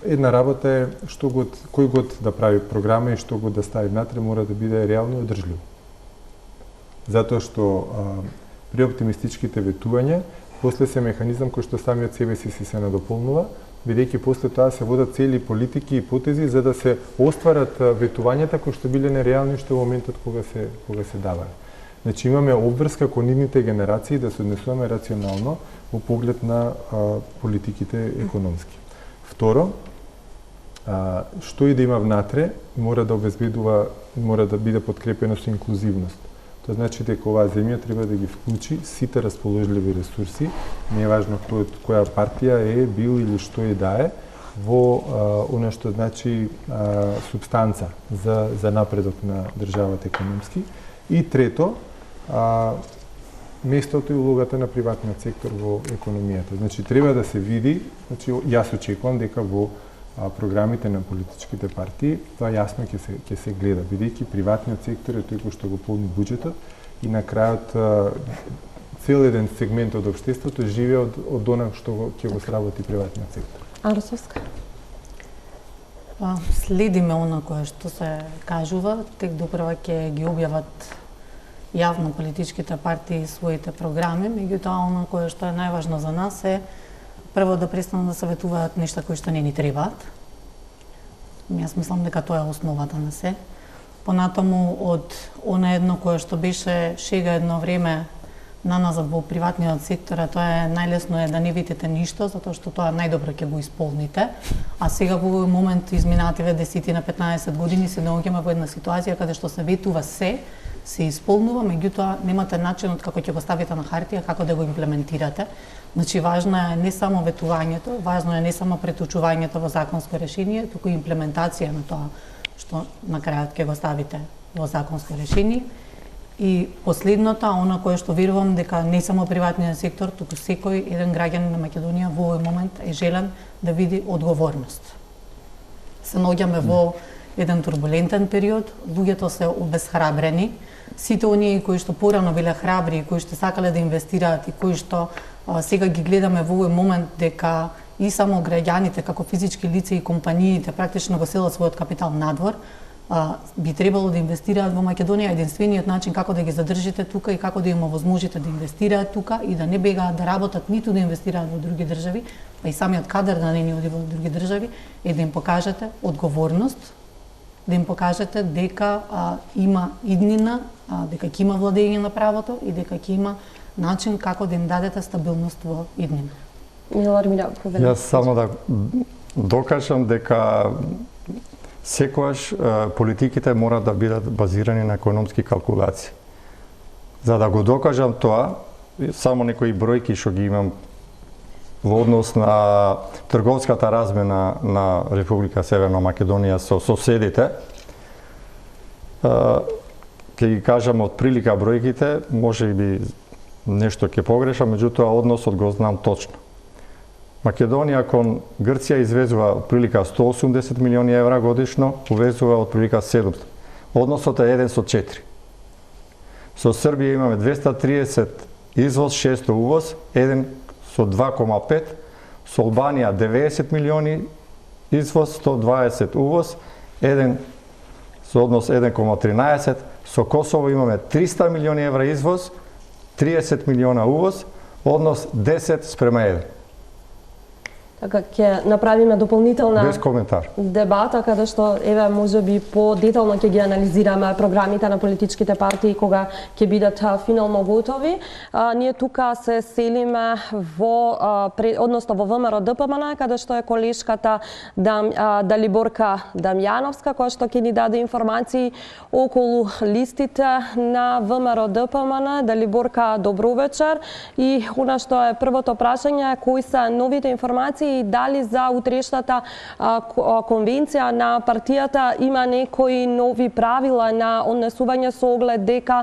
Една работа е кој год да прави програма и што год да стави внатре мора да биде реално и одржливо. Затоа што при оптимистичките ветувања, после се механизам кој што самиот себе си се надополнува, бидејќи после тоа се водат цели политики и потези за да се остварат ветувањата кои што биле нереални што во моментот кога се давале. Значи имаме обврска кон идните генерации да се однесуваме рационално во поглед на политиките економски. Второ, што и да има внатре, мора да биде подкрепено со инклузивност. Тоа значи дека оваа земја треба да ги вклучи сите расположливи ресурси, не е важно која партија е, бил или што и да е, во она што значи субстанца за напредок на државата економски. И трето, местото и улогата на приватниот сектор во економијата. Значи треба да се види, значи јас очекувам дека во програмите на политичките партии тоа јасно ќе се гледа, бидејќи приватниот сектор е тој кој што го полни буџетот и на крајот цел еден сегмент од општеството живее од она што ќе го сработи приватниот сектор. Арсовска? Следиме она кое што се кажува, тек допрва ќе ги објават јавно политичките партии своите програми, меѓутоа она кое што е најважно за нас е прво да престанат да се ветуваат нешта кои што не ни требаат. Јас мислам дека тоа е основата на се. Понатаму од она едно кое што беше шега едно време на нас во приватниот сектор, тоа е најлесно е да не видите ништо, затоа што тоа најдобро ќе го исполните. А сега во овој момент изминативе 10 на 15 години се наоѓаме во една ситуација каде што се ветува се исполнува, меѓутоа немате начинот како ќе го ставите на хартија, како да го имплементирате. Значи важно е не само ветувањето, важно е не само претучувањето во законско решение, туку и имплементација на тоа што на крајот ќе го ставите во законско решение. И последното, она кое што верувам дека не само приватниот сектор, туку секој еден граѓанин на Македонија во овој момент е желен да види одговорност. Се наоѓаме во еден турбулентен период, луѓето се обесхрабрени, сите оние кои што порано биле храбри, кои што сакале да инвестираат и кои што сега ги гледаме во овој момент дека и само граѓаните како физички лица и компаниите практично го селат својот капитал надвор, би требало да инвестираат во Македонија. Единствениот начин како да ги задржите тука и како да им овозможите да инвестираат тука и да не бегаат да работат ниту да инвестираат во други држави, па и самиот кадар да не ни оди во други држави, е да им покажете одговорност, да им покажете дека има иднина, дека ќе има владење на правото и дека ќе има начин како да им дадете стабилност во иднина. Јас само да докажам дека секогаш политиките мора да бидат базирани на економски калкулации. За да го докажам тоа, само некои бројки што ги имам во однос на трговската размена на Република Северна Македонија со соседите. ќе ги кажам од прилика бројките, може би нешто ќе погрешам, меѓутоа односот го знам точно. Македонија кон Грција извезува отприлика 180 милиони евра годишно, увезува отприлика 700. Односот е 1 со 4. Со Србија имаме 230 извоз, 600 увоз, 1 со 2,5. Со Албанија 90 милиони извоз, 120 увоз, 1 со однос 1,13. Со Косово имаме 300 милиони евра извоз, 30 милиона увоз, однос 10:1. Така ќе направиме дополнителна Без коментар дебата каде што еве можеби по-детално ќе ги анализираме програмите на политичките партии кога ќе бидат финално готови. Ние тука се селиме во односно во ВМРО ДПМН каде што е колешката Далиборка Дамјановска која што ќе ни даде информации околу листите на ВМРО ДПМН. Далиборка, добро вечер. И она што е првото прашање, кои се новите информации и дали за утрешната конвенција на партијата има некои нови правила на однесување со оглед дека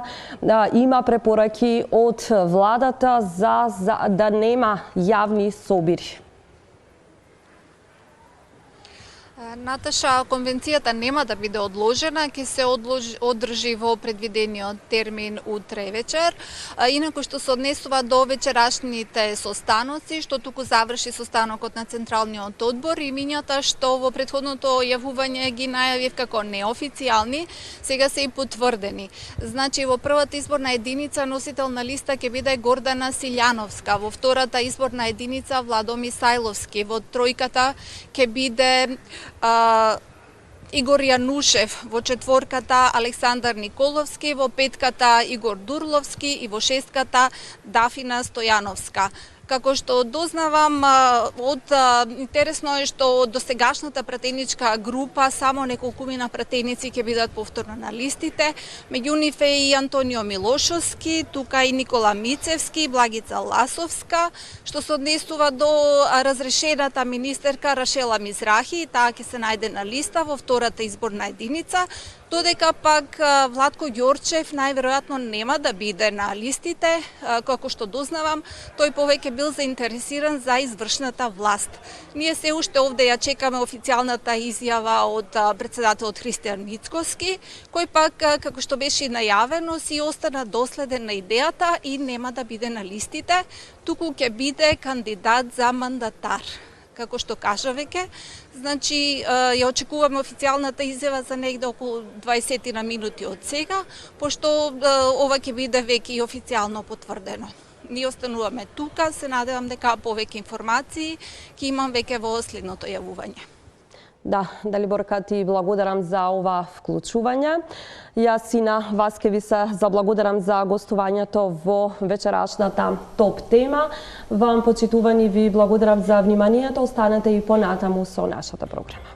има препораки од владата за да нема јавни собири. Наташа, конвенцијата нема да биде одложена, ќе се одржи во предвидениот термин утре вечер. Инаку што се однесува до вечерашните состаноци, што туку заврши состанокот на Централниот одбор и минјата што во претходното јавување ги најавив како неофицијални, сега се и потврдени. Значи, во првата изборна единица носител на листа ќе биде Гордана Силјановска, во втората изборна единица Владо Мисајловски, во тројката ќе биде Игор Јанушев, во четворката Александар Николовски, во петката Игор Дурловски и во шестката Дафина Стојановска. Како што дознавам, интересно е што до сегашната пратеничка група само неколкумина пратеници ќе бидат повторно на листите. Меѓу нив е и Антонио Милошовски, тука и Никола Мицевски, Благица Ласовска, што се однесува до разрешената министерка Рашела Мизрахи, таа ќе се најде на листа во втората изборна единица, додека пак Владко Ѓорчев најверојатно нема да биде на листите, како што дознавам, тој повеќе бил заинтересиран за извршната власт. Ние се уште овде ја чекаме официјалната изјава од председателот Христијан Мицкоски, кој пак, како што беше најавено, си остана доследен на идејата и нема да биде на листите, туку ќе биде кандидат за мандатар. Како што кажа веќе, значи ја очекуваме официјалната изјава за негде околу 20 на минути од сега, пошто ова ќе биде веќе и официјално потврдено. Ние остануваме тука, се надевам дека повеќе информации ќе имам веќе во следното јавување. Да, Далиборка, ти благодарам за ова вклучување. Јас и на вас ке ви се заблагодарам за гостувањето во вечерашната топ тема. Вам, почитувани, ви благодарам за вниманието. Останете и понатаму со нашата програма.